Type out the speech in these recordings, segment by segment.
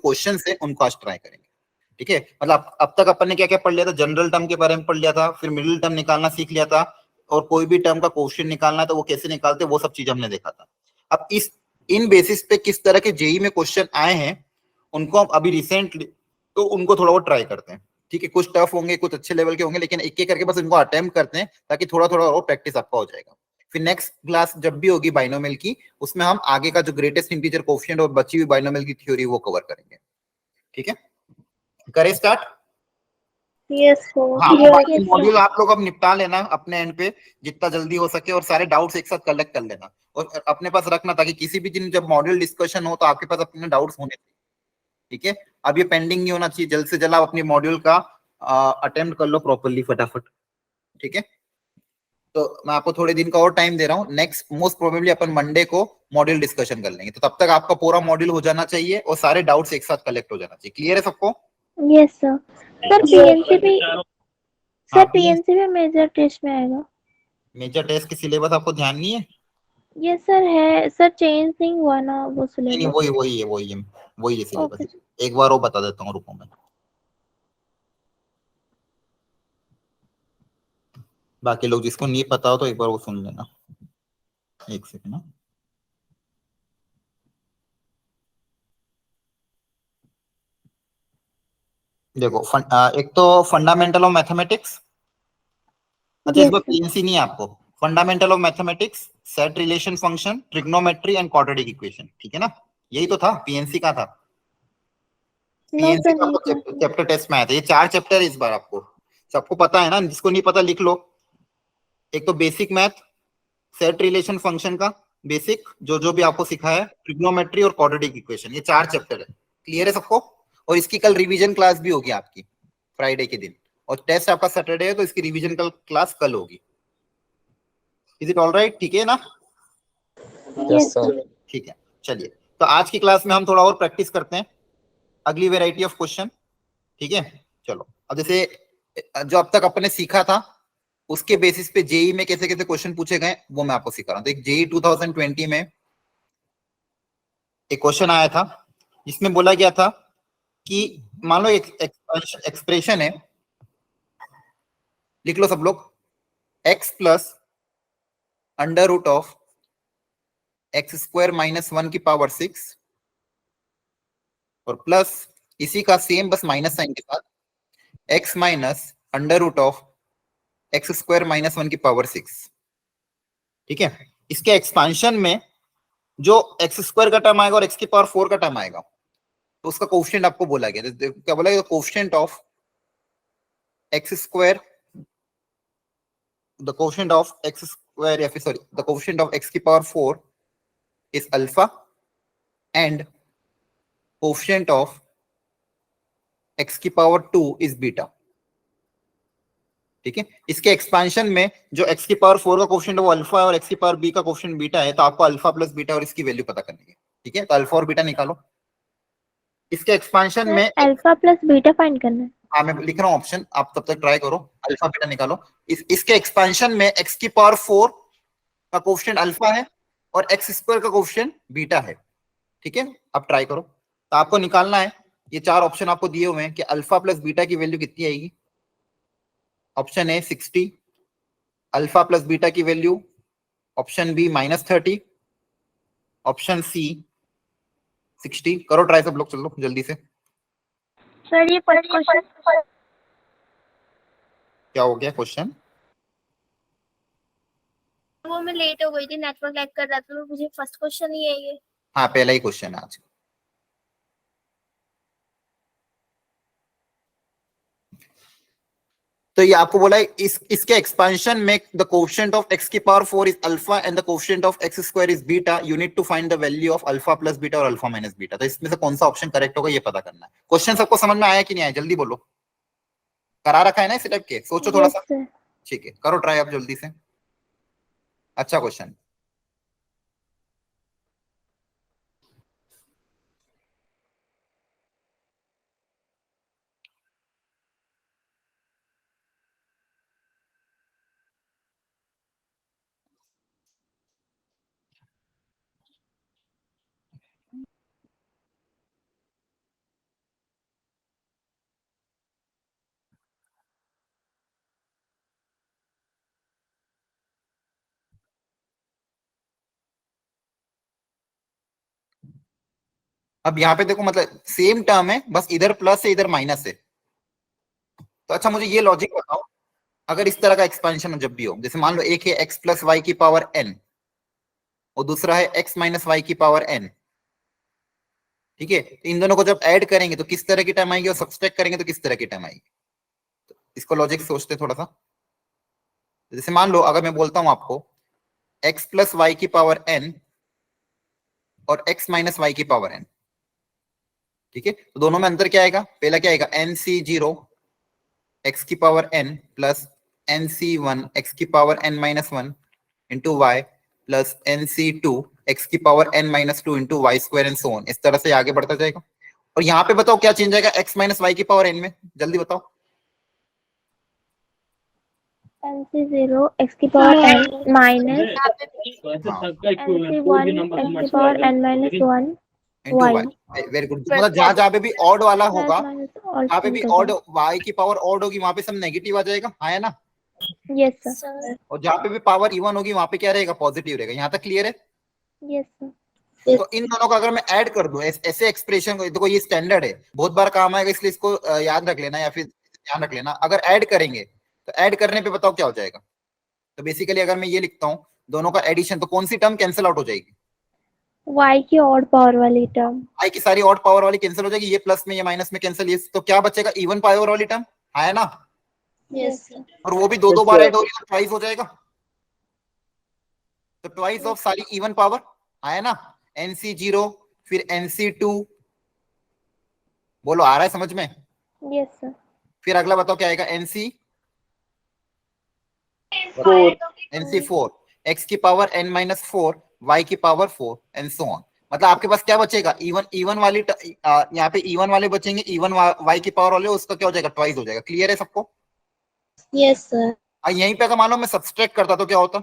Question है उनको आज ट्राई करेंगे। ठीक है, मतलब अब तक अपन ने क्या क्या पढ़ लिया था, जनरल टर्म के बारे में पढ़ लिया था, फिर मिडिल टर्म निकालना सीख लिया था, और कोई भी टर्म का क्वेश्चन निकालना है तो वो कैसे निकालते वो सब चीज हमने देखा था। अब इन बेसिस पे किस तरह के जेई में क्वेश्चन आए हैं उनको हम अभी रिसेंटली तो उनको थोड़ा बहुत ट्राई करते हैं। ठीक है, कुछ टफ होंगे, कुछ अच्छे लेवल के होंगे, लेकिन एक एक करके बस इनको अटेम्प्ट करते हैं ताकि थोड़ा थोड़ा और प्रैक्टिस आपका हो जाएगा। फिर नेक्स्ट क्लास जब भी होगी बाइनोमियल की, उसमें हम आगे का जो ग्रेटेस्ट इंटीजर कोएफिशिएंट और बची हुई बाइनोमियल की थ्योरी वो कवर करेंगे। ठीक है, करें स्टार्ट? Yes sir. हाँ, बाकी मॉड्यूल आप लोग अब निपटा लेना अपने एंड पे जितना जल्दी हो सके, और सारे डाउट्स एक साथ कलेक्ट कर लेना और अपने पास रखना ताकि किसी भी दिन जब मॉड्यूल डिस्कशन हो तो आपके पास अपने डाउट्स होने चाहिए। ठीक है, अब ये पेंडिंग नहीं होना चाहिए, जल्द से जल्द आप अपनी मॉड्यूल का अटेम्प्ट कर लो प्रॉपरली फटाफट। ठीक है, तो मैं आपको थोड़े दिन का और टाइम दे रहा हूँ, नेक्स्ट मोस्ट प्रोबेबली अपन मंडे को मॉड्यूल डिस्कशन कर लेंगे, तो तब तक आपका पूरा मॉड्यूल हो जाना चाहिए और सारे डाउट्स एक साथ कलेक्ट हो जाना चाहिए। क्लियर है सबको? Yes sir. सर पीएनसी भी, सर पीएनसी भी मेजर टेस्ट में आएगा? मेजर टेस्ट की सिलेबस आपको ध्यान नहीं है? यस सर है सर, चेंज नहीं हुआ ना वो नहीं नहीं, सिलेबस? वही है सिलेबस। ओके। एक बार वो बता देता हूँ, रुको मैं, बाकी लोग जिसको नहीं पता हो तो एक बार वो सुन लेना। एक सेकंड ना, देखो एक तो फंडामेंटल ऑफ मैथमेटिक्स। अच्छा, इस यस बार सर। पीएनसी नहीं है आपको। Fundamental of mathematics, set relation function, trigonometry and quadratic equation. ठीक है ना, यही तो था, पीएनसी का था। नो पीएनसी सर का नहीं आपको था। चैप्टर टेस्ट में आया था, ये 4 चैप्टर है इस बार आपको। सबको पता है ना, जिसको नहीं पता लिख लो। एक तो basic math, set relation function का बेसिक जो जो भी आपको सिखाया है, ट्रिग्नोमेट्री और क्वाड्रेटिक इक्वेशन, ये 4 चैप्टर है। क्लियर है सबको? और इसकी कल रिवीजन क्लास भी होगी आपकी फ्राइडे के दिन, और टेस्ट आपका सैटरडे है तो इसकी रिवीजन क्लास कल होगी। Is it all right? ठीक है ना? Yes sir. ठीक है, चलिए, तो आज की क्लास में हम थोड़ा और प्रैक्टिस करते हैं अगली वेराइटी ऑफ क्वेश्चन। ठीक है, चलो, अब जैसे जो अब तक अपने ने सीखा था उसके बेसिस पे जेई में कैसे कैसे क्वेश्चन पूछे गए वो मैं आपको सिखा रहा हूँ। तो एक जेई 2020 में एक क्वेश्चन आया था जिसमें बोला गया था कि मान लो एक एक्सप्रेशन है, लिख लो सब लोग, x plus under root of x square minus 1 की पावर 6 और प्लस इसी का सेम बस माइनस साइन के साथ x minus under root of x square minus 1 की पावर 6। ठीक है, इसके एक्सपांशन में जो एक्स स्क्वायर का टर्म आएगा और एक्स की पावर 4 का टर्म आएगा तो उसका कोफिशिएंट आपको बोला गया, क्या बोला गया? Coefficient of x square, the coefficient of x square, या फिर sorry, the coefficient of x की power 4 is alpha and coefficient of x की पावर 2 इज बीटा। ठीक है, इसके एक्सपांशन में जो एक्स की पावर 4 का कोफिशिएंट है वो अल्फा है और एक्स की पावर बी का कोफिशिएंट बीटा है, तो आपको अल्फा प्लस बीटा और इसकी वैल्यू पता करनी है। ठीक है, तो अल्फा और बीटा निकालो। इसके एक्सपांशन सर में अल्फा प्लस बीटा फाइंड करना है? हाँ, मैं लिख रहा हूँ ऑप्शन, आप तब तक ट्राई करो, अल्फा बीटा निकालो। इसके एक्सपांशन में एक्स की पावर 4 का कोफिशिएंट अल्फा है और एक्स स्क्वायर का कोफिशिएंट बीटा है। ठीक है, अब ट्राई करो, तो आपको निकालना है, ये 4 ऑप्शन आपको दिए हुए हैं कि अल्फा प्लस बीटा की वैल्यू कितनी आएगी। Option A 60, alpha plus beta की value option B -30, option C 60। करो ट्राई सब लोग, चलो जल्दी से। सर ये फर्स्ट क्वेश्चन। क्या हो गया क्वेश्चन? वो मैं लेट हो गई थी, नेटवर्क लैग कर रहा था, तो मुझे फर्स्ट क्वेश्चन ही है ये। हाँ, पहला ही क्वेश्चन है आज। तो ये आपको बोला है इसके एक्सपांशन में द कोफिशिएंट ऑफ एक्स की power 4 is alpha and the coefficient of x square is beta, you need to find the value of alpha plus beta और अल्फा माइनस बीटा। तो इसमें से कौन सा ऑप्शन करेक्ट होगा ये पता करना है। क्वेश्चन सबको समझ में आया कि नहीं आया? जल्दी बोलो, करा रखा है ना इस टाइप के, सोचो थोड़ा सा। ठीक है, करो ट्राई आप जल्दी से। अच्छा क्वेश्चन। अब यहाँ पे देखो मतलब सेम टर्म है, बस इधर प्लस है इधर माइनस है। तो अच्छा मुझे ये लॉजिक बताओ, अगर इस तरह का एक्सपेंशन जब भी हो, जैसे मान लो एक है एक्स प्लस वाई की पावर एन और दूसरा है एक्स माइनस वाई की पावर एन, ठीक है, तो इन दोनों को जब ऐड करेंगे तो किस तरह की टर्म आएगी और सब्सट्रैक्ट करेंगे तो किस तरह की टर्म आएगी, तो इसको लॉजिक सोचते थोड़ा सा। जैसे मान लो अगर मैं बोलता हूं आपको एक्स प्लस वाई की पावर एन और एक्स माइनस वाई की पावर एन, ठीक है, तो दोनों में अंतर क्या आएगा, पहला क्या आएगा एन सी जीरो एक्स की power N plus N C one x की power N minus one into Y plus N C two X की power N minus two into Y square and so on, इस तरह से आगे बढ़ता जाएगा। और यहाँ पे बताओ क्या चेंज आएगा एक्स माइनस वाई की पावर एन में, जल्दी बताओ। एन सी जीरो एक्स की पावर एन माइनस हाँ एन सी वन एक्स की power N minus one into y y, very good. मतलब जहां जहां पे भी ऑड वाला होगा, प्लस माइनस और जहां पे भी चेंज ऑड वाई की पावर ऑड होगी वहां पे सब नेगेटिव आ जाएगा, हाँ है ना। यस सर, और जहां पे भी पावर इवन होगी वहां पे क्या रहेगा, पॉजिटिव रहेगा। यहाँ तक क्लियर है। यस सर, तो इन दोनों को अगर मैं ऐड कर दूं ऐसे एक्सप्रेशन को, देखो ये स्टैंडर्ड है, बहुत बार काम आएगा, इसलिए इसको याद रख लेना या फिर ध्यान रख लेना। अगर ऐड करेंगे तो ऐड करने पे बताओ क्या हो जाएगा। तो बेसिकली अगर मैं ये लिखता हूँ दोनों का एडिशन, तो कौन सी टर्म कैंसिल आउट हो जाएगी, वाई की ऑड पावर वाली टर्म, आई की सारी ऑड पावर वाली कैंसिल हो जाएगी, ये प्लस में ये माइनस में कैंसिल, ये तो क्या बचेगा इवन पावर वाली टर्म, है ना। यस सर, और वो भी दो दो बार ऐड हो रही है, ट्वाइस हो जाएगा। तो ट्वाइस ऑफ सारी इवन पावर, है ना। एनसी जीरो फिर एनसी टू, बोलो आ रहा है समझ में। यस सर, फिर अगला बताओ क्या आएगा, एनसी एनसी फोर एक्स की power N minus four Y की power four and so on. मतलब आपके पास क्या बचेगा, इवन इवन वाली यहाँ पे इवन वाले बचेंगे, इवन वाई की पावर वाले, उसका क्या हो जाएगा, ट्वाइस हो जाएगा। क्लियर है सबको। यस सर, यहीं पे अगर मान लो मैं सब्सट्रैक्ट करता तो क्या होता,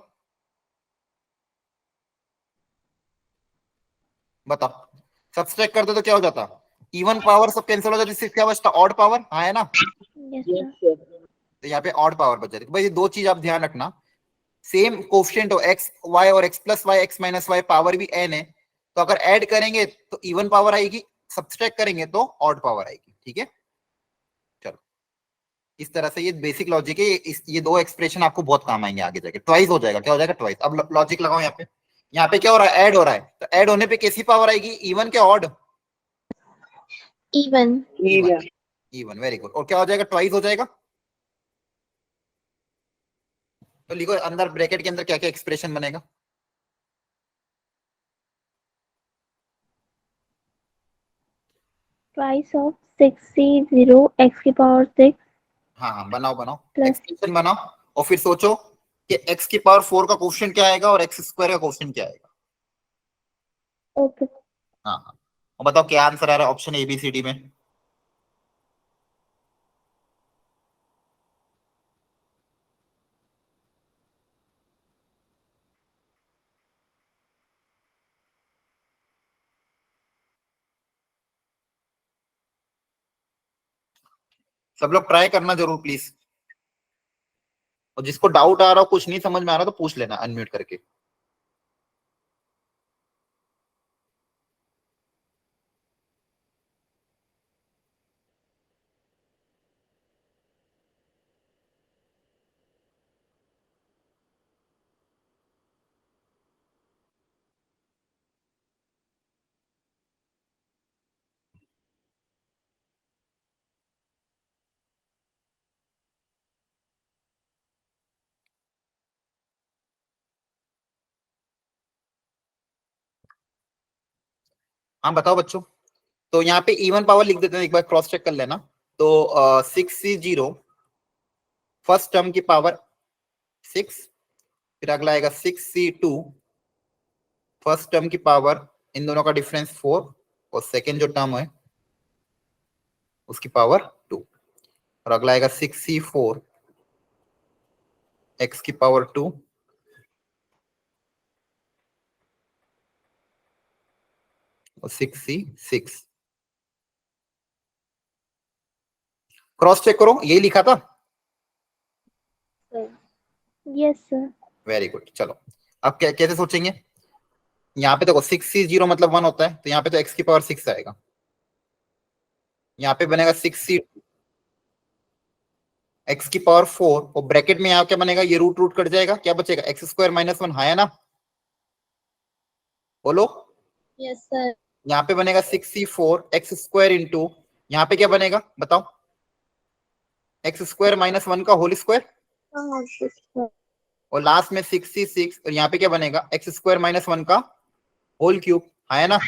बताओ। सब्सट्रैक्ट करते तो क्या हो जाता, इवन पावर सब कैंसिल हो जाती, सिर्फ क्या बचता ऑड पावर, हाँ है ना। यस सर, तो यहाँ पे ऑड पावर बच जाती। तो भाई ये दो चीज आप ध्यान रखना, सेम कोफिशिएंट हो एक्स वाई और x plus y x minus y, power भी एन है, तो अगर ऐड करेंगे तो इवन पावर आएगी, सब्सट्रैक्ट करेंगे तो ऑड पावर आएगी, ठीक है। चलो इस तरह से ये बेसिक लॉजिक है, ये दो एक्सप्रेशन आपको बहुत काम आएंगे आगे जाके। ट्वाइस हो जाएगा, क्या हो जाएगा ट्वाइस। अब लॉजिक लगाओ यहाँ पे, यहाँ पे क्या हो रहा है, ऐड हो रहा है, तो ऐड होने पे कैसी पावर आएगी, इवन के odd, even, even, even, very good. और क्या हो जाएगा, ट्वाइस हो जाएगा। तो लिखो अंदर ब्रैकेट के अंदर क्या क्या एक्सप्रेशन बनेगा, twice of six C zero x की पावर सिक्स हाँ हाँ बनाओ बनाओ, प्लस, एक्सप्रेशन बनाओ। और फिर सोचो कि एक्स की पावर फोर का क्वेश्चन क्या आएगा और एक्स स्क्वायर का क्वेश्चन क्या आएगा। ओके, हाँ हाँ, और बताओ क्या आंसर आ रहा है option A B C D में। सब लोग ट्राई करना जरूर प्लीज, और जिसको डाउट आ रहा हो, कुछ नहीं समझ में आ रहा तो पूछ लेना अनम्यूट करके। हाँ बताओ बच्चों। तो यहाँ पे इवन पावर लिख देते हैं, एक बार क्रॉस चेक कर लेना। तो six C zero first term की पावर सिक्स, फिर अगला आएगा six C two first term की पावर, इन दोनों का डिफरेंस फोर, और सेकेंड जो टर्म है उसकी पावर टू, और अगला आएगा सिक्स सी फोर एक्स की पावर टू और six C six. Cross check करो, यही लिखा था। Yes sir, very good. चलो अब कैसे सोचेंगे, यहाँ पे देखो 6c0 मतलब 1 होता है, तो यहाँ पे तो x की पावर 6 आएगा। यहाँ पे बनेगा 6c x की पावर 4 और ब्रैकेट में यहाँ क्या बनेगा, ये रूट रूट कट जाएगा, क्या बचेगा x स्क्वायर माइनस 1, है ना? बोलो। Yes sir. यहाँ पे बनेगा 6c4 x स्क्वायर इंटू यहाँ पे क्या बनेगा बताओ, x स्क्वायर माइनस 1 का होल स्क्वायर और लास्ट में 6c6 और यहाँ पे क्या बनेगा x स्क्वायर माइनस 1 का होल क्यूब, है ना?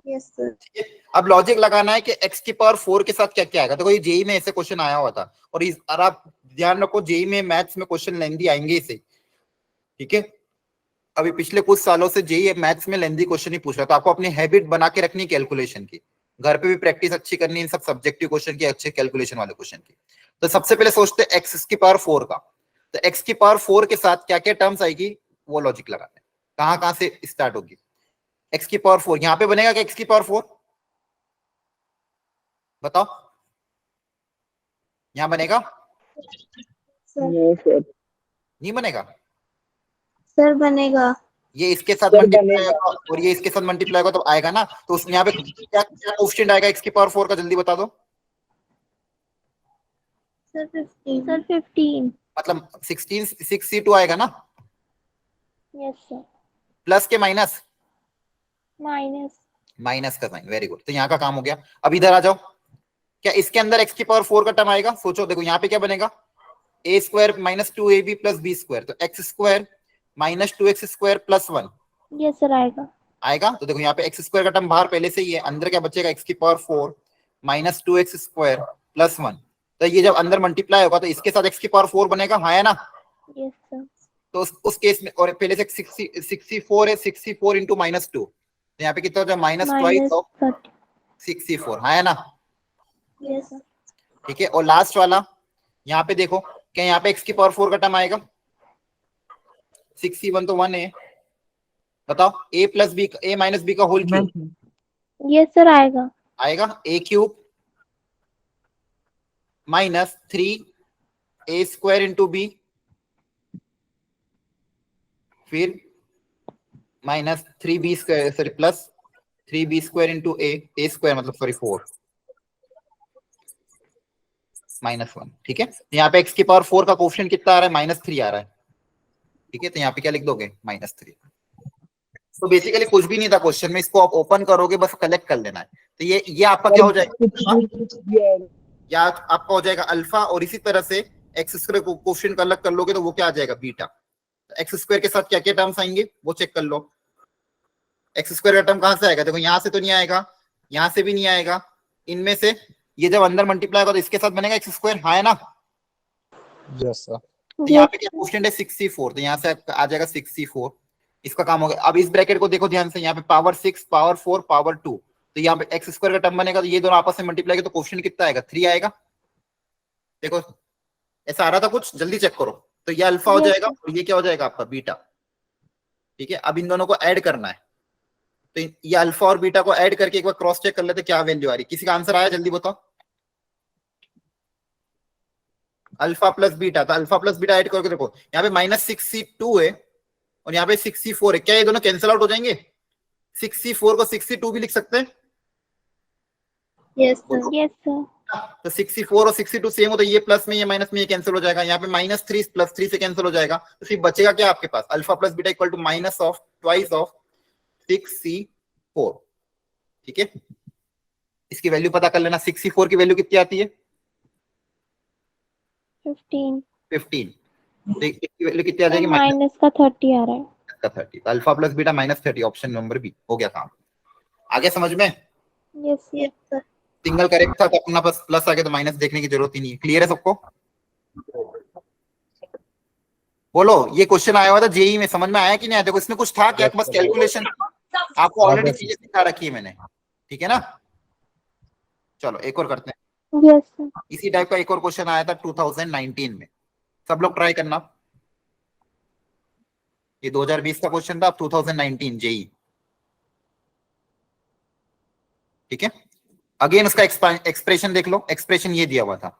Yes sir. अब लॉजिक लगाना है कि x की पावर 4 के साथ क्या क्या आएगा। देखो ये जेई में ऐसे क्वेश्चन आया हुआ था और आप ध्यान रखो जेई में मैथ्स में क्वेश्चन लेंदी आएंगे इसे, ठीक है? अभी पिछले कुछ सालों से जेई मैथ्स में लेंदी क्वेश्चन ही पूछ रहा है, तो आपको अपनी हैबिट बना के रखनी कैलकुलेशन की, घर पे भी प्रैक्टिस अच्छी करनी इन सब सब्जेक्टिव क्वेश्चन की, अच्छे कैलकुलेशन वाले क्वेश्चन की। तो सबसे पहले सोचते हैं एक्स की पावर 4 का, तो एक्स की पावर 4 के साथ क्या क्या टर्म्स आएगी वो लॉजिक लगाते हैं, कहां से स्टार्ट होगी। एक्स की पावर 4 यहाँ पे बनेगा क्या, एक्स की पावर 4 बताओ, यहाँ बनेगा? नहीं बनेगा सर बनेगा। ये इसके साथ मल्टीप्लाई होगा और ये इसके साथ मल्टीप्लाई होगा तो आएगा ना। तो उसमें यहाँ पे क्या क्या कोएफिशिएंट आएगा एक्स की पावर 4 का, जल्दी बता दो। सर 15। सर 15। मतलब 16 6c2 आएगा ना, यस सर। प्लस के माइनस, माइनस। माइनस का साइन, वेरी गुड। तो यहाँ का काम हो गया। अब इधर आ जाओ, क्या इसके अंदर एक्स की पावर 4 का टर्म आएगा? सोचो, देखो यहाँ पे क्या बनेगा, A square minus 2ab plus B square, तो X square minus 2x square plus 1। Yes sir आएगा। आएगा। तो देखो यहाँ पे एक्स स्क्वायर का टर्म बाहर पहले से ही है, अंदर क्या बचेगा, एक्स की power 4 minus 2x square plus 1। तो ये जब अंदर मल्टीप्लाई होगा तो इसके साथ एक्स की पावर 4 बनेगा, है ना? Yes sir. तो उस केस में, और पहले से 64 है, 64 इंटू माइनस 2, तो यहाँ पे कितना हो जाए, माइनस ट्वाइस ऑफ 64, है ना? Yes sir. ठीक है। और लास्ट वाला यहाँ पे देखो, क्या यहाँ पे एक्स की पावर 4 का टर्म आएगा? 61 तो 1 है, बताओ a plus B, a minus B का होल क्यूब। यस सर आएगा। आएगा a cube minus 3a square into B, फिर minus 3b square, sorry plus 3b square into a square मतलब सॉरी 4 माइनस 1। ठीक है। यहाँ पे x की पावर 4 का कोएफिशिएंट कितना आ रहा है, माइनस 3 आ रहा है। ठीक है। तो यहाँ पे क्या लिख दोगे, माइनस 3। तो बेसिकली कुछ भी नहीं था क्वेश्चन में, इसको आप ओपन करोगे, बस कलेक्ट कर लेना है। तो ये आपका क्या हो जाएगा, या आपका हो जाएगा अल्फा, और इसी तरह से एक्स स्क्वायर को कोएफिशिएंट अलग कर लोगे तो वो क्या आ जाएगा, बीटा। एक्स स्क्वायर के साथ क्या क्या टर्म्स आएंगे वो चेक कर लो। एक्स स्क्वायर का टर्म कहां से आएगा, देखो यहां से तो नहीं आएगा, यहां से भी नहीं आएगा, इनमें से ये जब अंदर मल्टीप्लाई होगा तो इसके साथ बनेगा एक्स स्क्वायर, है ना? Yes sir. तो यहाँ पे क्या कोएफिशिएंट है, 64, तो यहाँ से आ जाएगा 64। इसका काम हो गया। अब इस ब्रैकेट को देखो ध्यान से, यहाँ पे पावर 6 पावर 4 पावर 2, तो यहाँ पे एक्स स्क्वायर का टर्म बनेगा, तो ये दोनों आपस में मल्टीप्लाई किया तो कोएफिशिएंट कितना आएगा, 3 आएगा। देखो ऐसा आ रहा था कुछ, जल्दी चेक करो। तो ये अल्फा हो जाएगा और ये क्या हो जाएगा आपका, बीटा। ठीक है। अब इन दोनों को ऐड करना है, तो ये अल्फा और बीटा को ऐड करके एक बार क्रॉस चेक कर लेते क्या वैल्यू आ रही। किसी का आंसर आया, जल्दी बताओ। अल्फा प्लस बीटा, तो अल्फा प्लस बीटा ऐड करके देखो, यहाँ पे माइनस 62 है और यहाँ पे 64 है, क्या ये दोनों कैंसिल आउट हो जाएंगे? 64 को 62 भी लिख सकते हैं। Yes sir. Yes sir. तो 64 और 62 सेम हो, तो ये प्लस में ये माइनस में ये कैंसिल हो जाएगा। यहाँ पे माइनस 3 प्लस 3 से कैंसिल हो जाएगा, तो फिर बचेगा क्या आपके पास, alpha plus beta equal to minus of twice of 6c4। ठीक है। इसकी वैल्यू पता कर लेना, 64 की वैल्यू कितनी आती है, 15। 15। तो इसकी वैल्यू कितनी आ जाएगी, माइनस का 30 आ रहा है। का 30। Alpha plus beta minus 30, option number B हो गया काम। आगे समझ में? Yes yes sir. Single correct था तो अपना बस प्लस आ गया, तो माइनस देखने की जरूरत ही नहीं है। क्लियर है सबको? बोलो, ये क्वेश्चन आया हुआ था जेई में, समझ में आया कि नहीं आया? देखो इसमें कुछ था क्या, बस कैलकुलेशन आपको ऑलरेडी चीजें सिखा रखी है मैंने। ठीक है ना? चलो एक और करते हैं। Yes sir. इसी टाइप का एक और क्वेश्चन आया था 2019 में, सब लोग ट्राई करना। ये 2020 का क्वेश्चन था, अब 2019 जेई। ठीक है। अगेन उसका एक्सप्रेशन देख लो। एक्सप्रेशन ये दिया हुआ था,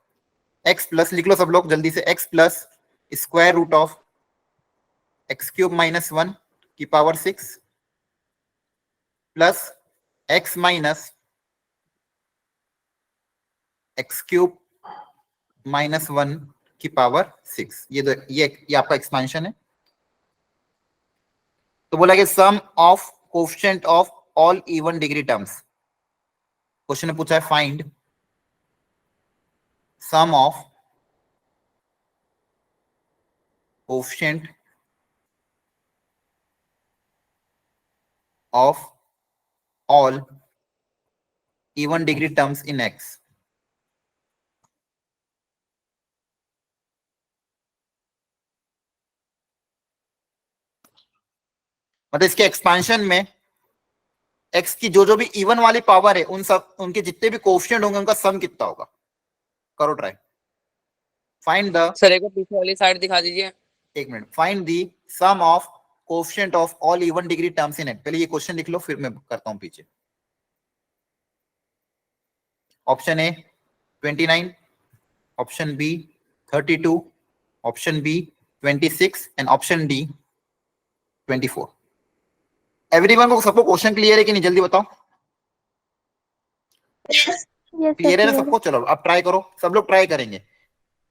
एक्स प्लस, लिख लो सब लोग जल्दी से, x plus square root of x cube minus 1 की power 6 plus x minus x cube minus 1 की पावर 6। ये आपका एक्सपेंशन है। तो बोला कि sum of coefficient of all even degree terms. Question ने पूछा है find sum of coefficient of all even degree terms in x। मतलब इसके एक्सपेंशन में x की जो जो भी इवन वाली पावर है उन सब उनके जितने भी कोएफिशिएंट होंगे उनका सम कितना होगा। करो ट्राई। फाइंड द सर एक बार पीछे वाली साइड दिखा दीजिए। एक minute. Find the sum of coefficient of all even degree terms in x। पहले ये क्वेश्चन लिख लो फिर मैं करता हूं पीछे। Option A 29, option B 32, option B 26 and option D 24। Everyone को सबको क्वेश्चन क्लियर है कि नहीं जल्दी बताओ। यस क्लियर है ना सर सबको? चलो अब ट्राई करो, सब लोग ट्राई करेंगे।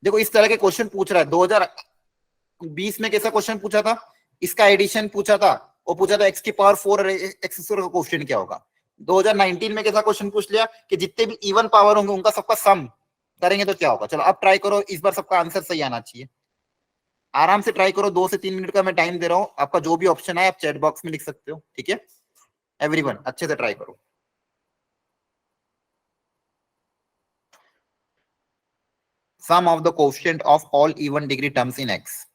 देखो इस तरह के क्वेश्चन पूछ रहा है। 2020 में कैसा क्वेश्चन पूछा था? इसका एडिशन पूछा था, वो पूछा था x की पावर 4 और x स्क्वायर का कोएफिशिएंट क्या होगा। 2019 में कैसा क्वेश्चन पूछ लिया कि जितने भी इवन पावर होंगे उनका सबका सम करेंगे तो क्या होगा। चलो अब ट्राई करो, इस बार सबका आंसर सही आना चाहिए। आराम से ट्राई करो, 2 से 3 मिनट का मैं टाइम दे रहा हूं। आपका जो भी ऑप्शन है आप चैट बॉक्स में लिख सकते हो, ठीक है। एवरीवन अच्छे से ट्राई करो। Sum of the coefficient of all even degree terms in x।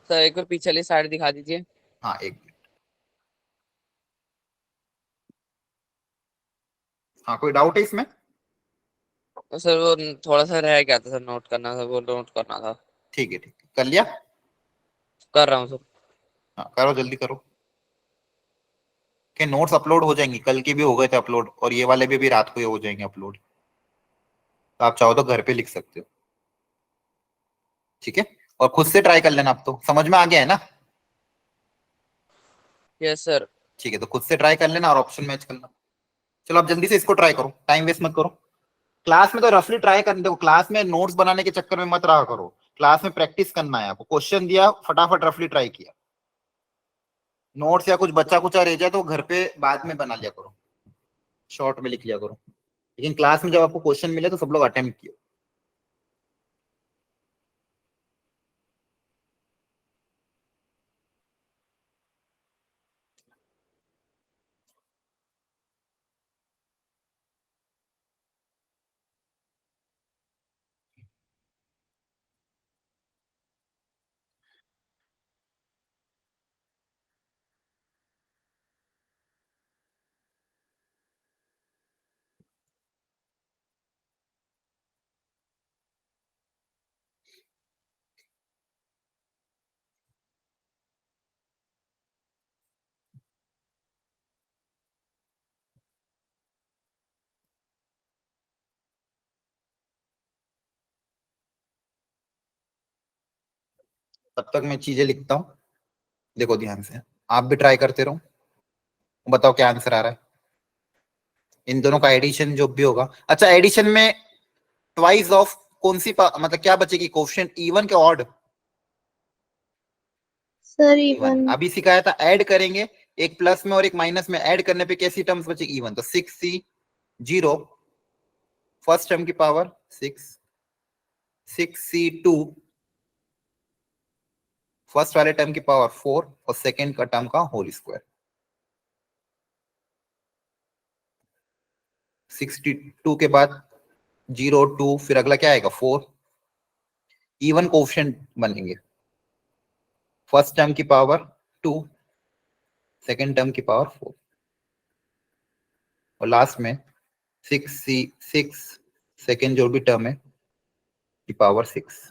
Sir एक बार पीछे वाली साइड दिखा दीजिए। हाँ एक मिनट। हाँ कोई डाउट है इसमें? सर वो थोड़ा सा रह गया था सर, नोट करना था, वो नोट करना था। ठीक है कर लिया। कर रहा हूँ सर। हाँ करो जल्दी करो कि नोट्स अपलोड हो जाएंगी। कल के भी हो गए थे अपलोड और ये वाले भी रात को ही हो जाएंगे अपलोड। तो आप चाहो तो घर पे लिख सकते हो, ठीक है। और खुद से ट्राई कर लेना। अब तो समझ में आ गया है ना? Yes sir. ठीक है तो खुद से ट्राई कर लेना और ऑप्शन मैच करना। चलो आप जल्दी से इसको ट्राई करो, टाइम वेस्ट मत करो। क्लास में तो रफली ट्राई करने दो, क्लास में नोट्स बनाने के चक्कर में मत रहा करो। क्लास में प्रैक्टिस करना है आपको। क्वेश्चन दिया फटाफट रफली ट्राई किया। नोट्स या कुछ बच्चा कुचा रह जाए तो घर पे बाद में बना लिया करो, शॉर्ट में लिख लिया करो। लेकिन क्लास में जब आपको क्वेश्चन मिले तो सब लोग अटेम्प्ट किए। तब तक मैं चीजें लिखता हूँ, देखो ध्यान से। आप भी ट्राई करते रहो, बताओ क्या आंसर आ रहा है। इन दोनों का एडिशन जो भी होगा। अच्छा एडिशन में ट्वाइस ऑफ कौन सी मतलब क्या बचेगी? कोएफिशिएंट इवन के ऑड? Sir even. इवन। अभी सिखाया था ऐड करेंगे, एक प्लस में और एक माइनस में ऐड करने पे कैसी टर्म्स बचेगी? इवन। तो 6c0 फर्स्ट टर्म की पावर 6, 6c2 फर्स्ट वाले टर्म की पावर 4 और सेकेंड का टर्म का होल स्क्वायर। 62 के बाद 02 फिर अगला क्या आएगा? 4। इवन कोएफिशिएंट बनेंगे, फर्स्ट टर्म की पावर 2, सेकेंड टर्म की पावर 4 और लास्ट में 6 सेकेंड जो भी टर्म है की पावर 6।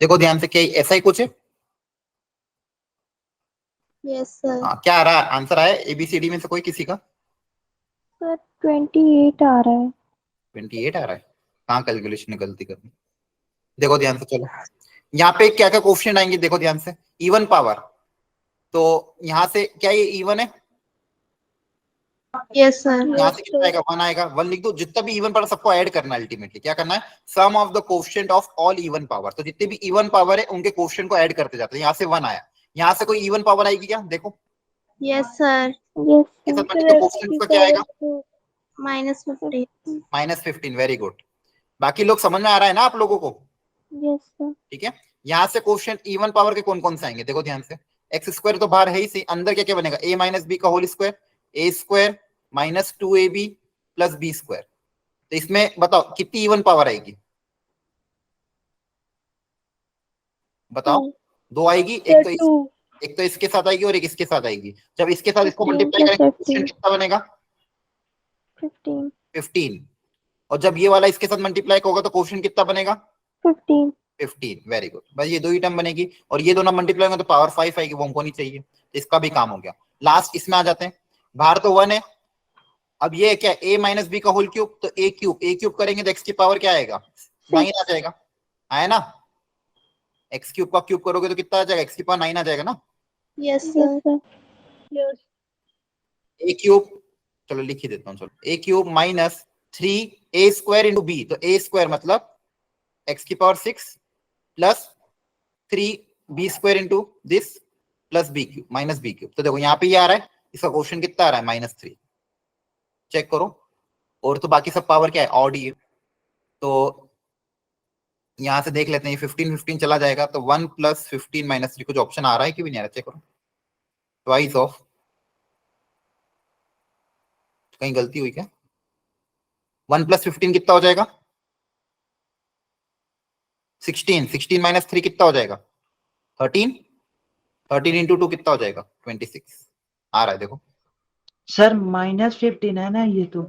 देखो ध्यान से, क्या ऐसा ही कुछ है? Yes sir. हाँ, क्या आ रहा है आंसर? आया एबीसीडी में से कोई किसी का? सर 28 आ रहा है। 28 आ रहा है? कहाँ कैलकुलेशन में गलती करनी? देखो ध्यान से, चलो यहाँ पे क्या क्या कोफिशिएंट आएंगे, देखो ध्यान से। इवन पावर, तो यहाँ से क्या ये इवन है? Yes sir. यहाँ से कितना आएगा? 1 आएगा। 1 लिख दो। जितना भी इवन पावर सबको ऐड करना है। अल्टीमेटली क्या करना है? Sum of the coefficient of all even power. तो जितने भी इवन पावर है उनके कोफिशिएंट को ऐड करते जाते हैं। यहाँ से 1 आया। यहाँ से कोई इवन पावर आएगी क्या? देखो यस सर। यस ये सब सर। तो कोफिशिएंट का क्या आएगा? -15। -15। Very good. बाकी लोग समझ में आ रहा है ना आप लोगों को? Yes sir. ठीक है। यहाँ से कोफिशिएंट इवन पावर के कौन कौन से आएंगे? देखो ध्यान से। एक्स स्क्वायर तो बाहर है ही, सी अंदर क्या क्या बनेगा? a माइनस बी का whole square, A square minus 2ab plus B square. तो इसमें बताओ कितनी इवन पावर आएगी? बताओ। 2 आएगी। एक तो इसके साथ आएगी और एक इसके साथ आएगी। जब इसके साथ इसको 15 मल्टीप्लाई plus करेंगे 15। कितना बनेगा? 15। 15। और जब ये वाला इसके साथ मल्टीप्लाई होगा तो कोफिशिएंट कितना बनेगा? 15। 15। Very good. बस ये दो ही टर्म बनेगी और ये दोनों मल्टीप्लाई होंगे तो पावर 5 आएगी, वो हमको नहीं चाहिए। तो इसका भी काम हो गया। लास्ट इसमें आ जाते हैं। बाहर तो 1 है। अब ये क्या? a माइनस बी का होल क्यूब, तो a क्यूब करेंगे तो x की पावर क्या आएगा? 9 आ जाएगा। आया ना? x क्यूब का क्यूब करोगे तो कितना आ जाएगा? x की पावर 9 आ जाएगा ना? Yes sir. a क्यूब, चलो लिख ही देता हूँ। चलो a cube minus 3a square into b, तो a स्क्वायर मतलब x की power 6 plus 3b square into this plus b cube minus b cube. तो देखो यहाँ पे ये आ रहा है, इसका क्वेश्चन कितना आ रहा है? -3। चेक करो। और तो बाकी सब पावर क्या है? ऑड ही है। तो यहां से देख लेते हैं, 15 चला जाएगा तो 1 प्लस 15 माइनस 3 कुछ ऑप्शन आ रहा है कि भी नहीं आ रहा? चेक करो। ट्वाइस ऑफ, कहीं गलती हुई क्या? 1 प्लस 15 कितना हो जाएगा? 16 माइनस 3 कितना हो जाएगा? 13 इंटू 2 कितना हो जाएगा? 26 आ रहा है। देखो सर -15 है ना ये तो।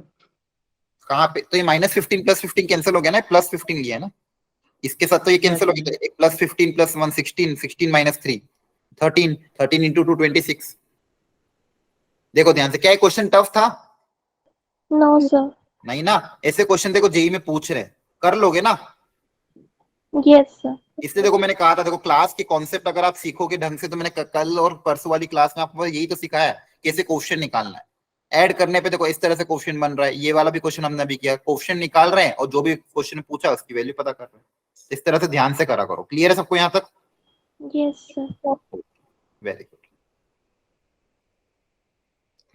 कहाँ पे? तो ये -15 प्लस 15 कैंसिल हो गया ना, प्लस 15 लिया है ना इसके साथ, तो ये कैंसिल हो गया। तो प्लस 15 प्लस 1 16 माइनस 3 13 इंटू 2 26। देखो ध्यान से, क्या क्वेश्चन टफ था? No sir. नहीं ना। ऐसे क्वेश्चन देखो जेई में पूछ रहे हैं, कर लोगे ना? Yes sir. इसलिए देखो मैंने कहा था, देखो क्लास के कॉन्सेप्ट अगर आप सीखोगे ढंग से, तो मैंने कल और परसों वाली क्लास में आपको यही तो सिखाया है कैसे क्वेश्चन निकालना है। ऐड करने पे देखो इस तरह से क्वेश्चन बन रहा है। ये वाला भी क्वेश्चन हमने अभी किया, क्वेश्चन निकाल रहे हैं और जो भी क्वेश्चन पूछा उसकी वैल्यू पता कर रहे हैं। इस तरह से ध्यान से करा करो। क्लियर है सबको यहाँ तक? Yes sir. Very good.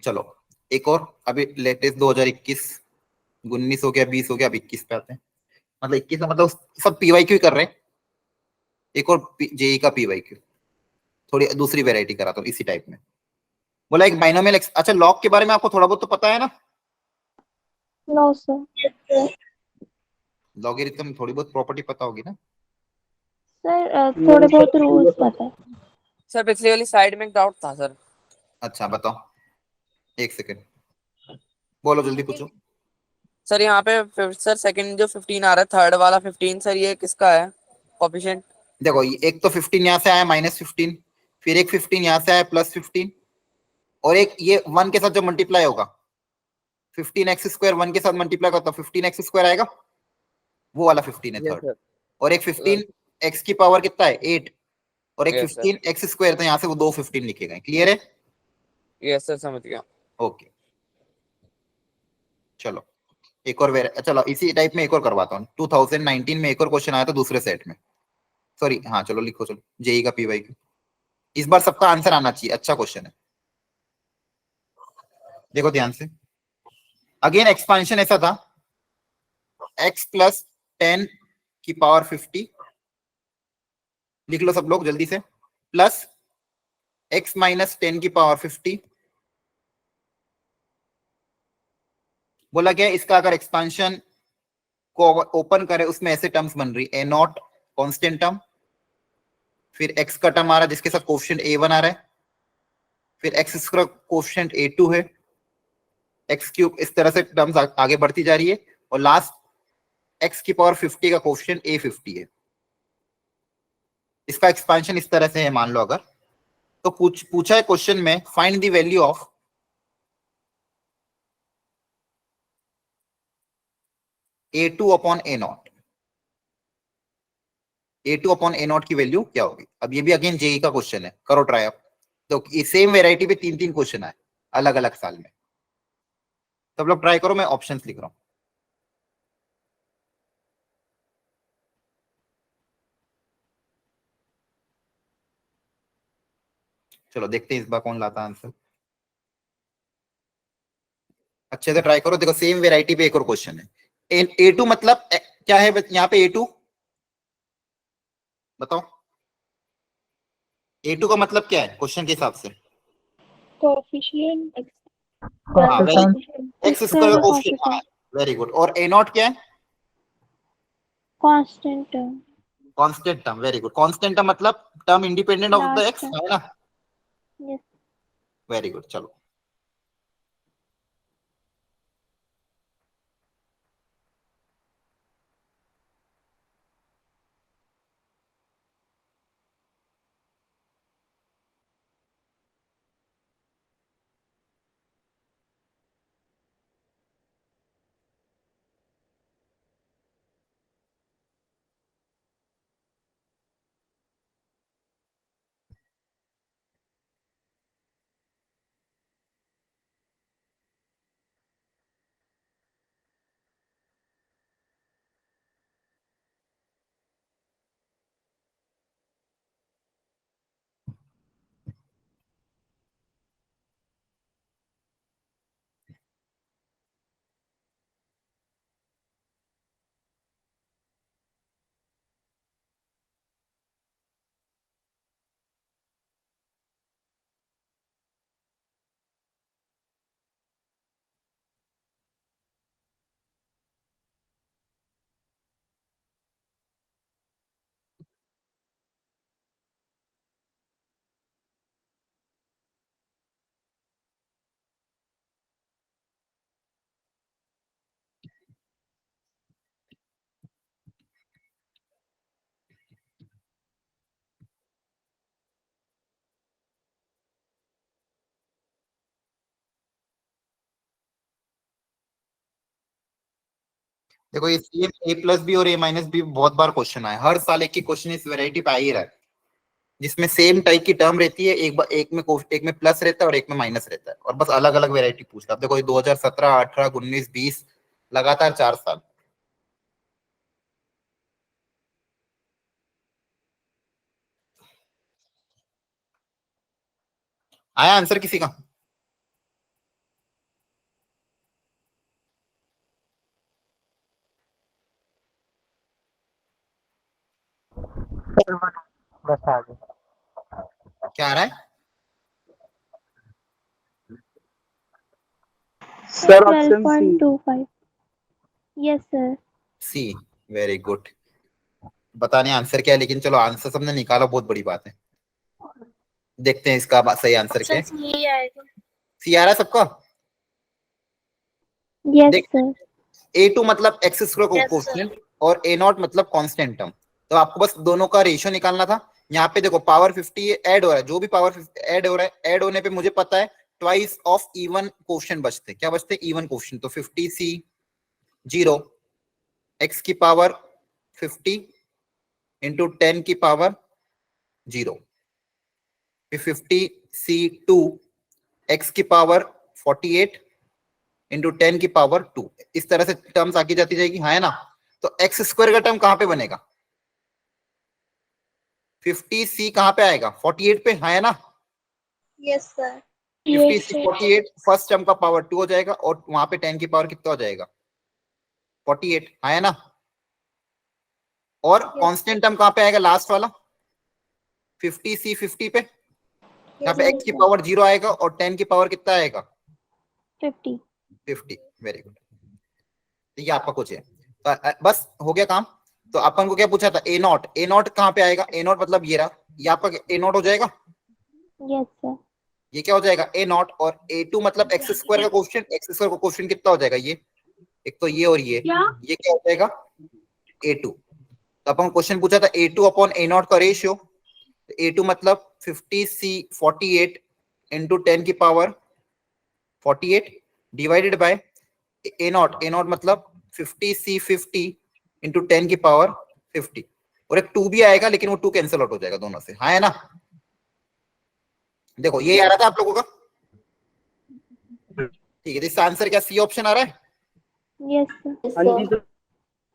चलो एक और, अभी लेटेस्ट 2021 19 हो गया, 20 हो गया, अब 21 पे आते हैं। मतलब 21 का मतलब सब पीवाईक्यू कर रहे हैं। एक और जेई का पीवाईक्यू, थोड़ी दूसरी वेरायटी कराता हूँ इसी टाइप में। बोला एक बाइनोमियल अच्छा लॉग के बारे में आपको थोड़ा बहुत तो पता है ना? No sir. लॉगरिथम थोड़ी बहुत प्रॉपर्टी पता होगी ना? सर थोड़े बहुत रूल्स पता है। सर पिछली वाली साइड में एक डाउट था सर। अच्छा बताओ, एक सेकंड बोलो, जल्दी पूछो। सर यहाँ पे सर सेकंड जो 15 आ रहा है, थर्ड वाला 15 सर, ये किसका है कोएफिशिएंट? देखो एक तो 15 यहाँ से आया -15, फिर एक 15 यहाँ से आया +15, और एक ये 1 के साथ जो मल्टीप्लाई होगा 15x स्क्वायर 1 के साथ मल्टीप्लाई होगा तो 15x स्क्वायर आएगा, वो वाला 15 है यस थर्ड। सर। और एक 15 x की पावर कितना है? 8, और एक Yes, sir. 15 x स्क्वायर, तो यहाँ से वो दो 15 लिखे गए। क्लियर है? यस सर समझ गया। ओके चलो एक और चलो इसी टाइप में एक और करवाता हूँ। 2019 में एक और क्वेश्चन आया था दूसरे सेट में, सॉरी हाँ चलो लिखो, चलो जेई का पीवाईक्यू। इस बार सबका आंसर आना चाहिए, अच्छा क्वेश्चन है। देखो ध्यान से, अगेन एक्सपांशन ऐसा था, x प्लस 10 की पावर 50, लिख लो सब लोग जल्दी से, प्लस x माइनस 10 की पावर 50। बोला क्या इसका अगर एक्सपांशन को ओपन करे उसमें ऐसे टर्म्स बन रही, a नॉट कांस्टेंट टर्म, फिर x का टर्म आ रहा है जिसके साथ कोफिशिएंट a1 आ रहा है, फिर x स्क्वायर कोफिशिएंट a2 है, x क्यूब, इस तरह से टर्म्स आगे बढ़ती जा रही है, और लास्ट x की पावर 50 का कोफिशिएंट a50 है। इसका एक्सपेंशन इस तरह से है, मान लो अगर, तो पूछा है क्वेश्चन में find the value of A2 upon A0। A2 upon A0 की वैल्यू क्या होगी? अब ये भी अगेन जेई का क्वेश्चन है, करो ट्राई आप। तो ये सेम वेराइटी पे 3-3 क्वेश्चन है अलग अलग साल में। सब लोग ट्राई करो, मैं ऑप्शंस लिख रहा हूं। चलो देखते हैं इस बार कौन लाता आंसर। अच्छे से ट्राई करो। देखो सेम वेराइटी पे एक और क्वेश्चन है। A2 मतलब क्या है यहाँ पे? A2 बताओ, A2 का मतलब क्या है क्वेश्चन के हिसाब से? कोएफिशिएंट हाँ very good, x X square का कोएफिशिएंट। हाँ वेरी गुड। और A0 क्या है? Constant term constant term. Very good. Constant term मतलब term independent of the last X, है ना? Yes very good. चलो देखो, ये सेम A प्लस बी और A माइनस बी बहुत बार क्वेश्चन आया, हर साल एक ही क्वेश्चन इस वेराइटी पे आ ही रहा है, जिसमें सेम टाइप की टर्म रहती है। एक में प्लस रहता है और एक में माइनस रहता है, और बस अलग अलग वेराइटी पूछता है। अब देखो 2017, 18, 19, 20 लगातार 4 साल। आया आंसर किसी का? बस आ गए। क्या आ रहा है? Sir option C. 12.25 yes sir C. Very good. पता नहीं आंसर क्या है, लेकिन चलो आंसर सबने निकाला, बहुत बड़ी बात है। देखते हैं इसका सही आंसर क्या है। सी आ रहा है सबका? यस देख, सर A2 मतलब एक्स स्क्वायर कोएफिशिएंट और A0 मतलब कांस्टेंट टर्म। तो आपको बस दोनों का रेशियो निकालना था। यहाँ पे देखो पावर 50 ऐड हो रहा है, जो भी पावर ऐड हो रहा है, ऐड होने पे मुझे पता है ट्वाइस ऑफ इवन कोएफिशिएंट बचते। क्या बचते? Even coefficient. तो 50C 0, x की पावर 50 इंटू 10 की पावर 0, 50C2 x की पावर 48 इंटू 10 की पावर 2। इस तरह से टर्म्स आगे जाती जाएगी, हाँ है ना? तो एक्स स्क्वायर का टर्म कहां पे बनेगा? 50C कहां पे आएगा? 48 पे, हाँ है ना? Yes sir 50C 48, first term का पावर 2 हो जाएगा, और वहां पे 10 की पावर कितना हो जाएगा? 48, हाँ है ना? और कांस्टेंट टर्म कहां पे आएगा? लास्ट वाला 50C 50 पे, यहाँ पे x की पावर 0 आएगा, और 10 की पावर कितना आएगा? 50 50। Very good. ये आपका कुछ है। तो बस हो गया काम। तो अपन को क्या पूछा था? A0। A0 कहाँ पे आएगा? A0 मतलब ये रहा, ये आपका A0 हो जाएगा। यस सर ये क्या हो जाएगा? A0। और A2 मतलब एक्स स्क्वायर का कोएफिशिएंट। एक्स स्क्वायर का कोएफिशिएंट कितना हो जाएगा? ये एक तो ये और ये क्या हो जाएगा? A2। तो अपन क्वेश्चन पूछा था A2 अपॉन A0 का रेशियो, A2 मतलब 50C48 इंटू 10 की पावर 48 डिवाइडेड बाय A0 मतलब 50C50 इंटू 10 की पावर 50, और एक 2 भी आएगा लेकिन वो 2 कैंसिल आउट हो जाएगा दोनों से, हाँ है ना। देखो ये आ रहा था आप लोगों का, ठीक है। तो इसका आंसर क्या सी ऑप्शन आ रहा है? Yes, sir. हाँ जी सर।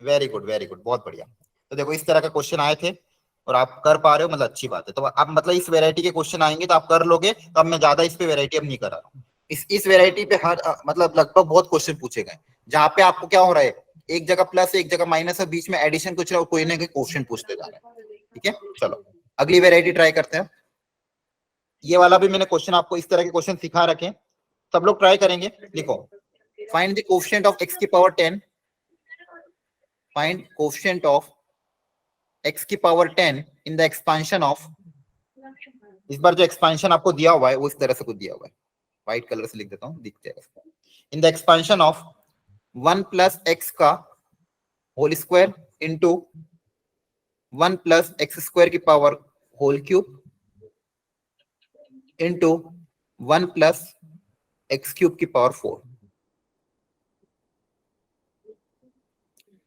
वेरी गुड, बहुत बढ़िया। तो देखो इस तरह का क्वेश्चन आए थे और आप कर पा रहे हो, मतलब अच्छी बात है। तो आप मतलब इस वैरायटी के क्वेश्चन आएंगे तो आप कर लोगे, तो अब मैं ज्यादा इस पे वैरायटी अब नहीं कर रहा हूँ। इस वैरायटी पे हर मतलब लगभग बहुत क्वेश्चन पूछे गए, जहाँ पे आपको क्या हो रहा है, एक जगह प्लस एक जगह माइनस है, बीच में एडिशन कुछ रहा, कोई ना कोई क्वेश्चन पूछते जा रहे हैं, ठीक है। चलो अगली वैरायटी ट्राई करते हैं। ये वाला भी मैंने क्वेश्चन आपको इस तरह के क्वेश्चन सिखा रखे, सब लोग ट्राई करेंगे। लिखो, find the coefficient of x की power 10, find coefficient of x की power 10 in the expansion of, इस बार जो एक्सपांशन आपको दिया हुआ है वो इस तरह से कुछ दिया हुआ है, व्हाइट कलर से लिख देता हूं, दिख जाएगा। In the expansion of 1 plus X का whole square into 1 plus X square की power whole cube into 1 plus X cube की पावर 4,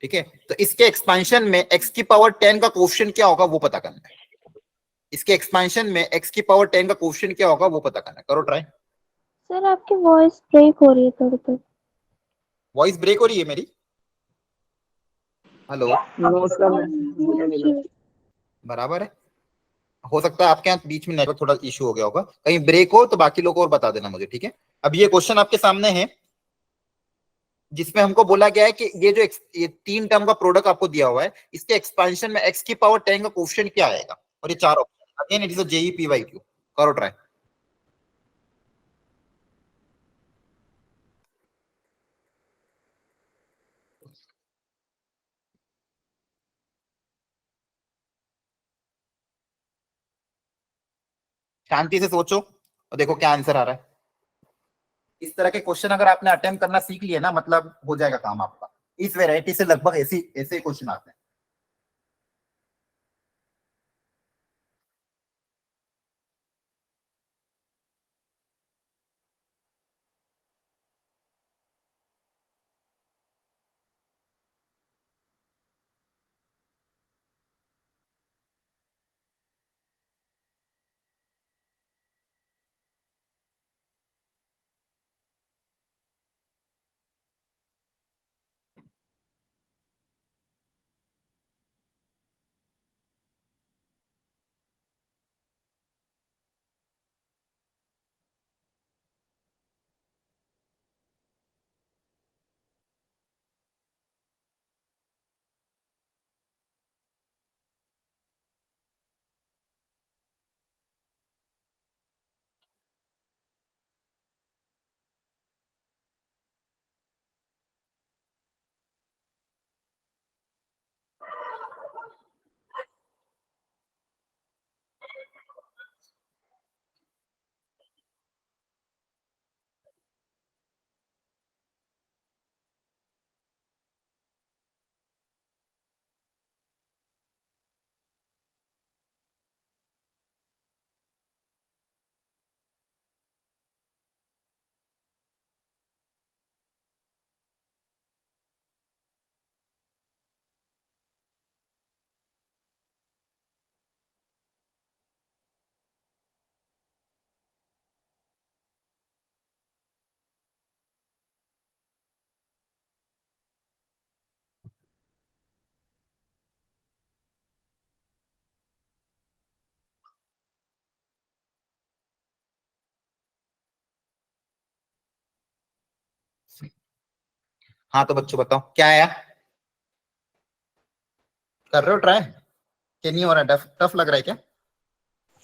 ठीक है। तो इसके एक्सपांशन में x की पावर 10 का कोएफिशिएंट क्या होगा वो पता करना है। इसके एक्सपांशन में x की पावर 10 का कोएफिशिएंट क्या होगा वो पता करना है, करो ट्राई। सर आपकी वॉइस ब्रेक हो रही है थोड़ी थोड़ी। वॉइस ब्रेक हो रही है मेरी? हेलो, नो सर, मुझे नहीं लगा। बराबर है। हो सकता है आपके यहाँ बीच में नेटवर्क थोड़ा इशू हो गया होगा, कहीं ब्रेक हो तो बाकी लोग और बता देना मुझे, ठीक है। अब ये क्वेश्चन आपके सामने है जिसमें हमको बोला गया है कि ये जो ये 3 टर्म का प्रोडक्ट आपको दिया हुआ है, इसके एक्सपांशन में x की पावर 10 का कोएफिशिएंट क्या आएगा, और ये 4 option, again it is a JEE PYQ, करो ट्राई। शांति से सोचो और देखो क्या आंसर आ रहा है। इस तरह के क्वेश्चन अगर आपने अटेम्प्ट करना सीख लिया ना, मतलब हो जाएगा काम आपका। इस वैरायटी से लगभग ऐसे ऐसे क्वेश्चन आते हैं। हाँ तो बच्चों बताओ क्या आया, कर रहे हो ट्राई कि नहीं हो रहा है, टफ टफ लग रहा है क्या?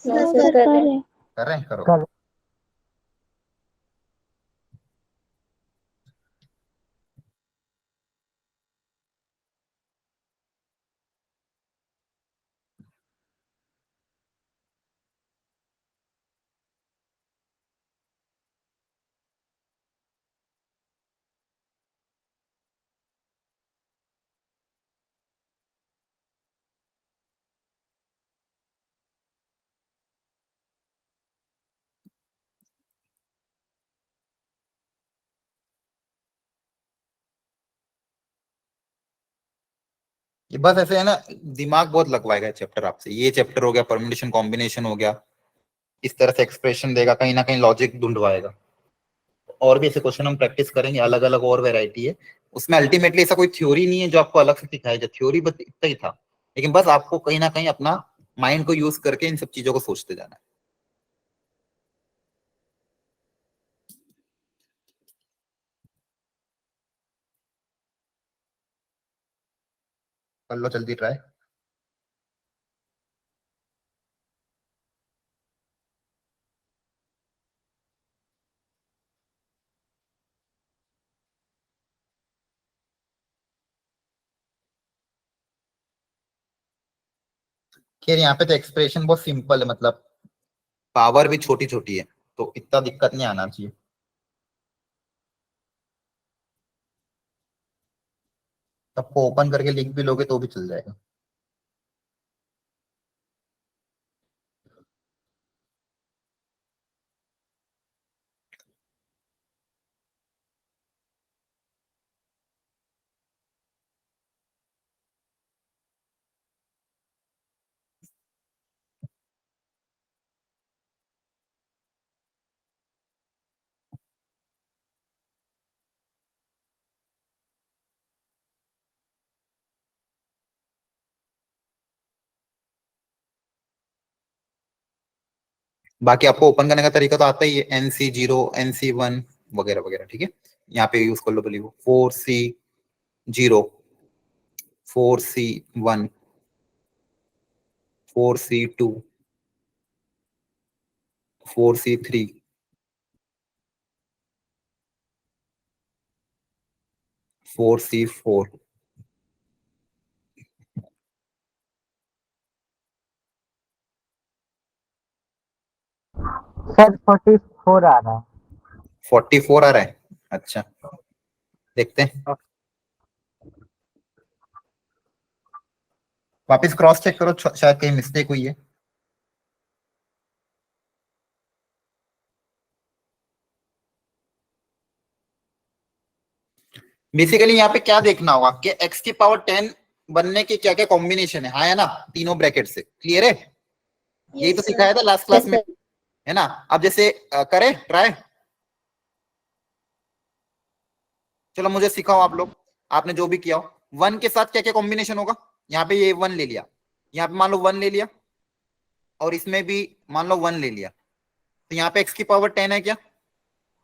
हाँ सर कर रहे हैं। कर रहे हैं, करो। कर ये बस ऐसे है ना, दिमाग बहुत लगवाएगा चैप्टर आपसे। ये चैप्टर हो गया, परम्यूटेशन कॉम्बिनेशन हो गया, इस तरह से एक्सप्रेशन देगा, कहीं ना कहीं लॉजिक ढूंढवाएगा। और भी ऐसे क्वेश्चन हम प्रैक्टिस करेंगे, अलग अलग और वैरायटी है उसमें। अल्टीमेटली ऐसा कोई थ्योरी नहीं है जो आपको अलग से सिखाएगा, थ्योरी बस इतना ही था, लेकिन बस आपको कहीं ना कहीं अपना माइंड को यूज करके इन सब चीजों को सोचते जाना है। कर लो जल्दी ट्राई। खैर यहाँ पे तो एक्सप्रेशन बहुत सिंपल है, मतलब पावर भी छोटी छोटी है, तो इतना दिक्कत नहीं आना चाहिए। सबको ओपन करके लिख भी लोगे तो भी चल जाएगा। बाकी आपको ओपन करने का तरीका तो आता ही है, NC0 NC1 वगैरह वगैरह, ठीक है। यहाँ पे यूज कर लो बली 4C0 4C1 4C2 4C3 4C4 sir 44 आ रहा है। 44 आ रहा है, अच्छा देखते हैं। वापस क्रॉस चेक करो, शायद कहीं मिस्टेक हुई है। बेसिकली यहाँ पे क्या देखना होगा कि x की पावर 10 बनने के क्या क्या कॉम्बिनेशन है, हाँ है ना, तीनों ब्रैकेट से। क्लियर है? यही तो Yes, sir. सिखाया था लास्ट क्लास में, है ना। अब जैसे करें ट्राई, चलो मुझे सिखाओ आप लोग, आपने जो भी किया हो। 1 के साथ क्या क्या कॉम्बिनेशन होगा? यहाँ पे ये 1 ले लिया, यहाँ पे मान लो 1 ले लिया, और इसमें भी मान लो 1 ले लिया, तो यहाँ पे x की पावर 10 है क्या?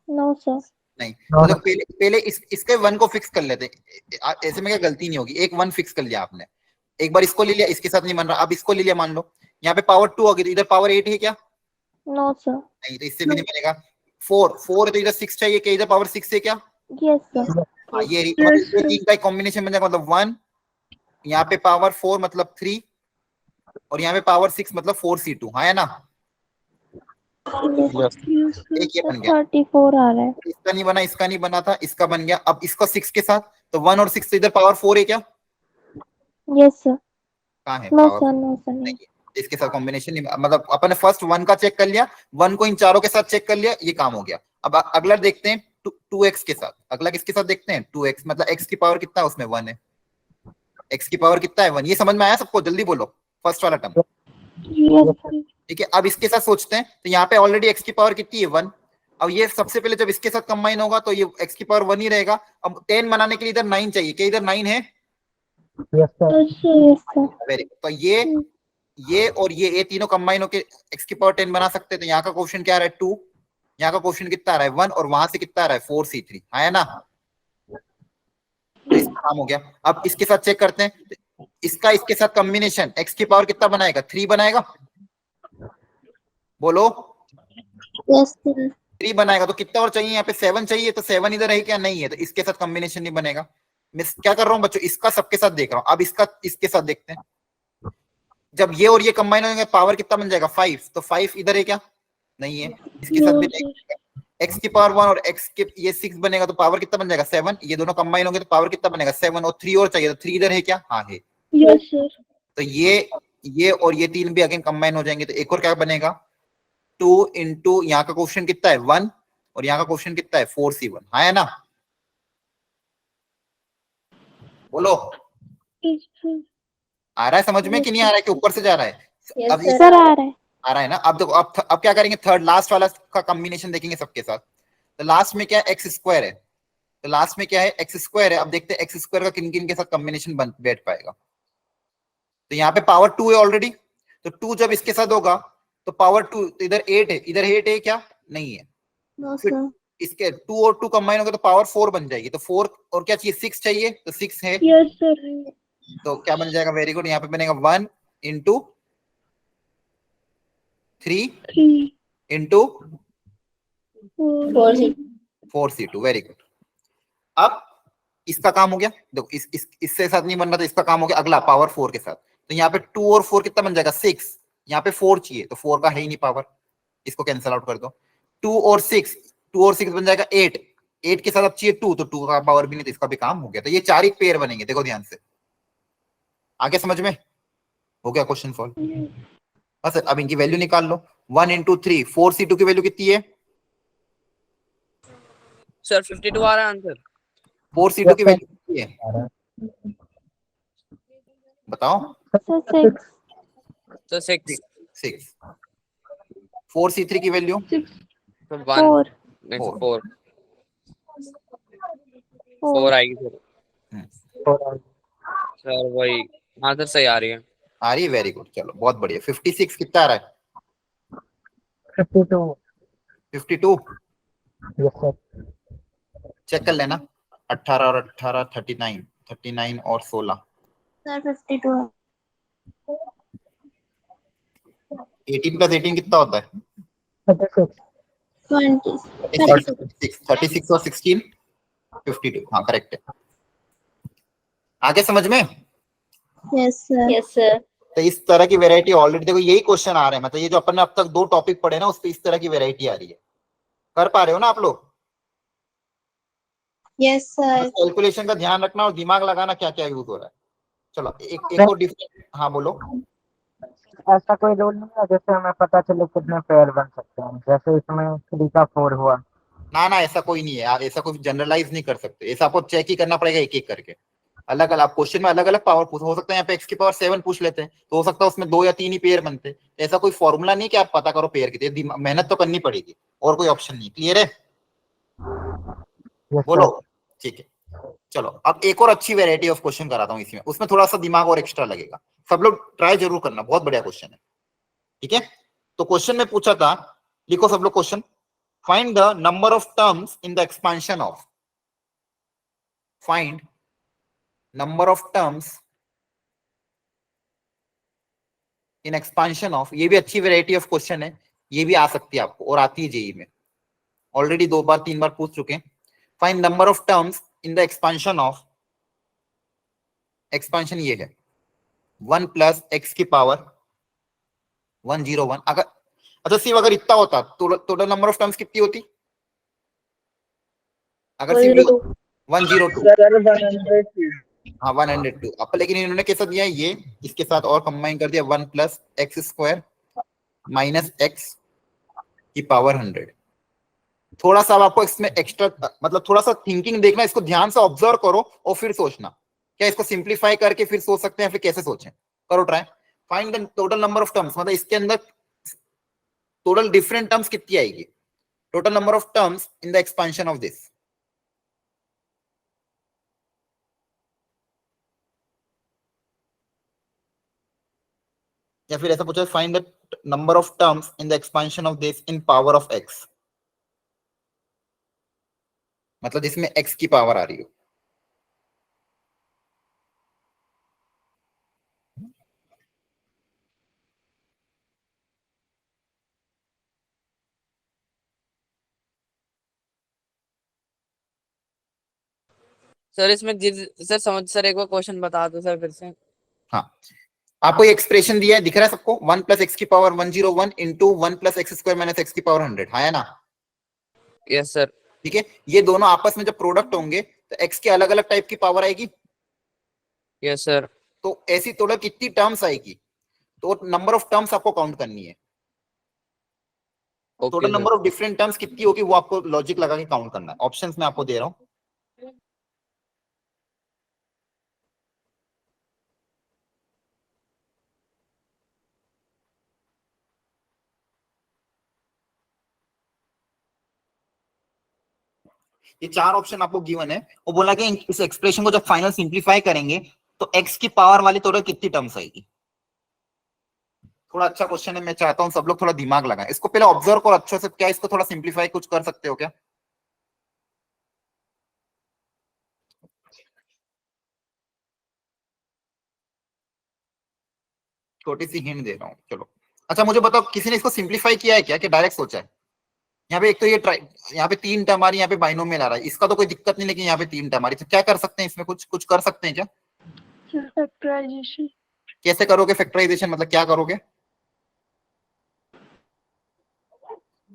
No sir. नहीं। तो देखो पहले पहले इसके 1 को फिक्स कर लेते, ऐसे में क्या गलती नहीं होगी। एक 1 फिक्स कर लिया आपने, एक बार इसको ले लिया, इसके साथ नहीं बन रहा, अब इसको ले लिया मान लो, यहाँ पे पावर 2 होगी, तो इधर पावर 8 है क्या? No sir. नहीं, तो इससे भी नहीं बनेगा। 4 है तो इधर 6 चाहिए, क्या इधर पावर 6 है क्या? Yes sir. हाँ, ये तीन का कॉम्बिनेशन बन जाएगा, मतलब 1, यहाँ पे पावर 4 मतलब 3, और यहाँ पे पावर 6 मतलब 4C2, हाँ है ना। एक ये बन गया, 34 आ रहा है। इसका नहीं बना, इसका नहीं बना था, इसका बन गया। अब इसको 6 के साथ, तो 1 और 6 से इधर पावर 4 है क्या? Yes sir. कहाँ है no power? Sir, no sir, नहीं। नहीं है। इसके साथ कॉम्बिनेशन नहीं, मतलब अपन ने फर्स्ट 1 का चेक कर लिया, 1 को इन चारों के साथ चेक कर लिया, ये काम हो गया। अब अगला देखते हैं 2x के साथ। अगला किसके साथ देखते हैं? 2x, मतलब x की पावर कितना है उसमें? 1 है। x की पावर कितना है? 1। ये समझ में आया सबको? जल्दी बोलो फर्स्ट वाला टर्म। Yes sir. ठीक है, अब इसके साथ सोचते हैं, तो यहाँ पे ऑलरेडी x की पावर कितनी है? 1। अब ये सबसे पहले जब इसके साथ कंबाइन होगा तो ये x की पावर 1 ही रहेगा। अब 10 बनाने के लिए इधर 9 चाहिए, क्या इधर 9 है? Yes sir. Very good. तो ये और ये तीनों कंबाइन होके x की पावर 10 बना सकते हैं। तो यहाँ का क्वेश्चन क्या आ रहा है? 2। यहाँ का क्वेश्चन कितना आ रहा है? 1। और वहां से कितना आ रहा है? 4C3, है ना। तो इसका काम हो गया। अब इसके साथ चेक करते हैं, इसका इसके साथ कॉम्बिनेशन x की पावर कितना बनाएगा? 3 बनाएगा, बोलो। Yes, sir. 3 बनाएगा, तो कितना और चाहिए? यहाँ पे 7 चाहिए, तो 7 इधर है क्या? नहीं है, तो इसके साथ कॉम्बिनेशन नहीं बनेगा। मैं क्या कर रहा हूँ बच्चों, इसका सबके साथ देख रहा हूँ। अब इसका इसके साथ देखते हैं, जब ये और ये कंबाइन होंगे पावर कितना बन जाएगा? 5। तो 5 इधर है क्या? नहीं है, इसके साथ भी नहीं। x की पावर 1 और x के ये 6 बनेगा, तो पावर कितना बन जाएगा? 7। ये दोनों कंबाइन होंगे तो पावर कितना बनेगा? 7। और 3 और चाहिए, तो 3 इधर है क्या? हाँ है। Yes sir. तो ये और ये 3 भी अगेन कंबाइन हो जाएंगे, तो एक और क्या बनेगा? 2 इंटू यहाँ का क्वेश्चन कितना है? 1, और यहाँ का क्वेश्चन कितना है? 4C1, हाँ है ना। बोलो। आ रहा है समझ में कि नहीं आ रहा है, कि ऊपर से जा रहा है? Yes, अब sir. सर आ रहा है। आ रहा है ना। अब देखो, अब क्या करेंगे, थर्ड लास्ट वाला का कॉम्बिनेशन देखेंगे सबके साथ। तो लास्ट में क्या है, एक्स स्क्वायर है। तो लास्ट में क्या है, एक्स स्क्वायर है। अब देखते हैं एक्स स्क्वायर का किन किन के साथ कॉम्बिनेशन बैठ पाएगा। तो यहाँ पे पावर 2 है ऑलरेडी, तो 2 जब इसके साथ होगा तो पावर 2, तो इधर 8 है, इधर 8 है क्या, नहीं है। No, फिर sir. इसके 2 और 2 कंबाइन होगा तो पावर 4 बन जाएगी। तो 4 और क्या चाहिए, 6 चाहिए, तो 6 है। Yes sir. तो क्या बन जाएगा, वेरी गुड, यहाँ पे बनेगा 1 into 3 3 into 4 6. 4c2, very good. अब इसका काम हो गया। देखो इससे साथ नहीं बन रहा, तो इसका काम हो गया। अगला पावर 4 के साथ, तो यहाँ पे 2 और 4 कितना बन जाएगा, 6। यहाँ पे 4 चाहिए, तो 4 का है ही नहीं पावर, इसको कैंसिल आउट कर दो। 2 और 6 बन जाएगा 8। 8 के साथ अब चाहिए 2, तो 2 का पावर भी नहीं, तो इसका भी काम हो गया। तो ये 4 ही पेयर बनेंगे, देखो ध्यान से। आगे समझ में हो गया क्वेश्चन सॉल्व। बस अब इनकी वैल्यू निकाल लो। 1 इंटू 3, 4c2 की वैल्यू कितनी है सर 52 आ रहा है आंसर। 4c2 की वैल्यू कितनी है, आ रहा है। बताओ। सर 6 तो 6 6। 4c3 की वैल्यू तो 1 4 नेक्स्ट 4। 4 आएगी सर। और सर वही आंसर सही आ रही है। आ रही है, वेरी गुड, चलो बहुत बढ़िया। 56 कितना आ रहा है, 52 52। Yes sir. चेक कर लेना, 18 और 18 39, 39 और 16, Sir 52. 18 प्लस 18 कितना होता है, 36 20. 36 और 16 52। हाँ करेक्ट है। आगे समझ में। Yes, sir. Yes, sir. तो इस तरह की वैरायटी ऑलरेडी देखो, यही क्वेश्चन आ रहे हैं। मतलब ये जो अपन ने अब तक 2 टॉपिक पढ़े ना, उस पे इस तरह की वैरायटी आ रही है। कर पा रहे हो ना आप लोग। Yes, sir. कैलकुलेशन का ध्यान रखना और दिमाग लगाना क्या क्या यूज हो रहा है। चलो एक और डिफरेंट, हाँ बोलो। ऐसा कोई रूल नहीं है जैसे हमें पता चले कितने पेयर बन सकते हैं, जैसे इसमें 3 का 4 हुआ। ना ना, ऐसा कोई नहीं है यार, ऐसा कोई जनरलाइज नहीं कर सकते। ऐसा आपको चेक ही करना पड़ेगा एक एक करके। अलग अलग क्वेश्चन में अलग अलग पावर पूछ हो सकता है। यहाँ पे x की पावर 7 पूछ लेते हैं, तो हो सकता है उसमें 2 या 3 ही पेयर बनते हैं। ऐसा कोई फॉर्मूला नहीं कि आप पता करो पेयर कितने, मेहनत तो करनी पड़ेगी, और कोई ऑप्शन नहीं। क्लियर है, यस बोलो। सर। ठीक है, चलो अब एक और अच्छी वेरायटी ऑफ क्वेश्चन कराता हूँ इसमें। उसमें थोड़ा सा दिमाग और एक्स्ट्रा लगेगा। सब लोग ट्राई जरूर करना, बहुत बढ़िया क्वेश्चन है। ठीक है, तो क्वेश्चन में पूछा था, लिखो सब लोग question. Find the number of terms in the expansion of, find number of terms in expansion of. ये भी अच्छी वेराइटी ऑफ क्वेश्चन है, ये भी आ सकती है आपको, और आती है जेई में। ऑलरेडी 2 बार 3 बार पूछ चुके हैं। Find number of terms in the expansion of, expansion ये है 1 प्लस एक्स की पावर 101। अगर अच्छा सिर्फ अगर इतना होता तो टोटल नंबर ऑफ टर्म्स कितनी होती, अगर सिर्फ 102। हाँ 102। अब लेकिन इन्होंने कैसा दिया है, ये इसके साथ और कंबाइन कर दिया, 1 plus X square minus x की पावर 100। थोड़ा सा अब आपको इसमें एक्स्ट्रा, मतलब थोड़ा सा थिंकिंग देखना, इसको ध्यान से ऑब्जर्व करो और फिर सोचना। क्या इसको सिंप्लीफाई करके फिर सोच सकते हैं, फिर कैसे सोचें, करो try. Find the total number of terms, मतलब इसके अंदर टोटल डिफरेंट टर्म्स कितनी आएगी, total number of terms in the expansion of this. या फिर ऐसा पूछा, find the number of terms in the expansion of this in power of x, मतलब जिसमें एक्स की पावर आ रही हो। सर इसमें सर समझ सर एक बार क्वेश्चन बता दो सर फिर से। हाँ, आपको ये एक्सप्रेशन दिया है, दिख रहा है सबको, 1 प्लस एक्स की power 101 into 1 plus X square minus x की पावर 100, हाँ है ना। Yes sir. ठीक है, ये दोनों आपस में जब प्रोडक्ट होंगे तो एक्स की अलग अलग टाइप की पावर आएगी। Yes sir. तो ऐसी टोटल कितनी टर्म्स आएगी, तो नंबर ऑफ टर्म्स आपको काउंट करनी है। Okay total sir. Number of different terms कितनी होगी वो आपको लॉजिक लगा के काउंट करना है। ऑप्शंस में आपको दे रहा हूं। ये 4 ऑप्शन आपको गिवन है। वो बोला कि इस एक्सप्रेशन को जब फाइनल सिंप्लीफाई करेंगे तो x की पावर वाली टोटल कितनी टर्म्स आएगी। थोड़ा अच्छा क्वेश्चन है, मैं चाहता हूँ सब लोग थोड़ा दिमाग लगाएं इसको, पहले ऑब्जर्व करो अच्छे से, क्या इसको थोड़ा सिंप्लीफाई कुछ कर सकते हो क्या। छोटी सी हिंट दे रहा हूँ, चलो। अच्छा मुझे बताओ, किसी ने इसको सिंप्लीफाई किया है क्या, कि डायरेक्ट सोचा है। यहाँ पे एक तो ये यहाँ पे 3 टर्म आ रही है, यहाँ पे बाइनोमियल आ रहा है, इसका तो कोई दिक्कत नहीं, लेकिन यहाँ पे 3 टर्म आ रही है, तो क्या कर सकते हैं इसमें, कुछ कुछ कर सकते हैं क्या। फैक्टराइजेशन। कैसे करोगे फैक्टराइजेशन, मतलब क्या करोगे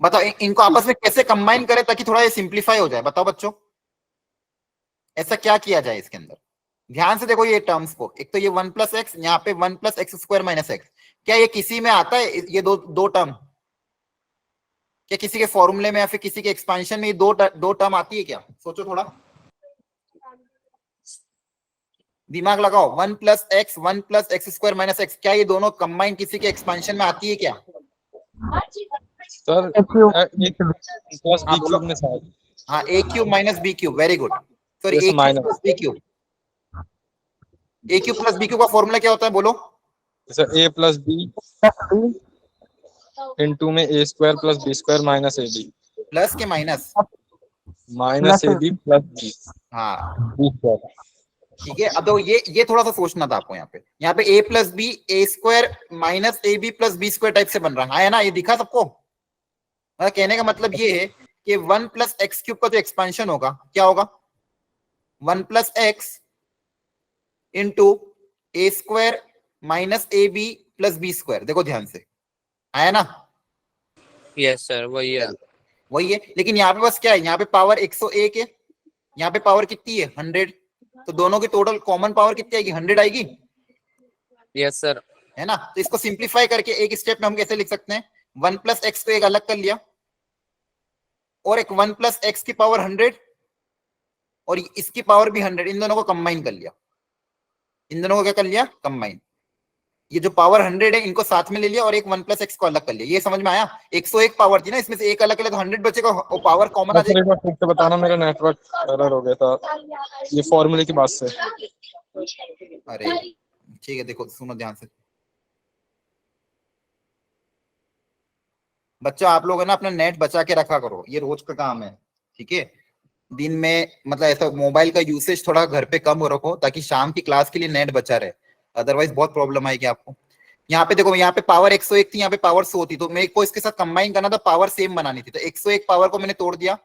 बताओ। इनको आपस में कैसे कंबाइन करें ताकि थोड़ा ये सिंप्लीफाई हो जाए, बताओ बच्चों। ऐसा क्या किया जाए इसके अंदर। ध्यान से देखो ये टर्म्स को, एक तो ये 1 प्लस एक्स, यहाँ पे 1 plus X square minus x, क्या ये किसी में आता है, ये दो टर्म, क्या किसी के फॉर्मूले में या फिर किसी के एक्सपेंशन में ये दो टर्म आती है क्या, सोचो थोड़ा दिमाग लगाओ। 1 plus X square minus x, क्या ये दोनों कंबाइन किसी के एक्सपेंशन में आती है क्या। सर If you एक प्लस बी क्यूब में शायद, हाँ A cube minus B cube, very good. Sorry A जैसे cube minus, plus B cube, A cube plus B cube का फॉर्मूला क्या होता है बोलो। जैसे ए प्लस बी इंटू में A square plus B square minus A B, plus के minus, minus A B plus B हाँ बी स्क्वायर। ठीक है। अब तो ये थोड़ा सा सोचना था आपको, यहाँ पे A plus B A square minus A B plus B square type से बन रहा है ना, ये दिखा सबको। कहने का मतलब ये है कि 1 प्लस एक्स क्यूब का जो एक्सपेंशन होगा क्या होगा, 1 plus x into a square minus A B plus B square. देखो ध्यान से, आया ना। यस सर वही है। वही है, लेकिन यहाँ पे बस क्या है, यहाँ पे पावर 101 है, यहाँ पे पावर कितनी है 100, तो दोनों की टोटल कॉमन पावर कितनी आएगी 100 आएगी, यस सर। है ना। तो इसको सिंप्लीफाई करके एक स्टेप में हम कैसे लिख सकते हैं, 1 प्लस एक्स को एक अलग कर लिया, और एक 1 प्लस एक्स की पावर 100 और इसकी पावर भी 100, इन दोनों को कंबाइन कर लिया। इन दोनों को क्या कर लिया, कंबाइन। ये जो पावर 100 है इनको साथ में ले लिया और एक 1 प्लस एक्स को अलग कर लिया। ये समझ में आया। 101 पावर थी ना, इसमें से एक अलग कर लिया तो 100 बचेगा और पावर कॉमन आ सर एक जाएगा। बार फिर से बताना, मेरा नेटवर्क एरर हो गया था ये फॉर्मूले की बात से। अरे ठीक है, देखो सुनो ध्यान से बच्चा, आप लोग है ना अपना नेट बचा के रखा करो, ये रोज का काम है, ठीक है। दिन में मतलब ऐसा मोबाइल का यूसेज थोड़ा घर पे कम रखो ताकि शाम की क्लास के लिए नेट बचा रहे, अदरवाइज बहुत प्रॉब्लम आएगी आपको। यहाँ पे देखो, यहाँ पे पावर 101 थी, यहाँ पे पावर 100 थी, तो मेरे को इसके साथ कंबाइन करना था, पावर सेम बनानी थी, तो 101 पावर को मैंने तोड़ दिया,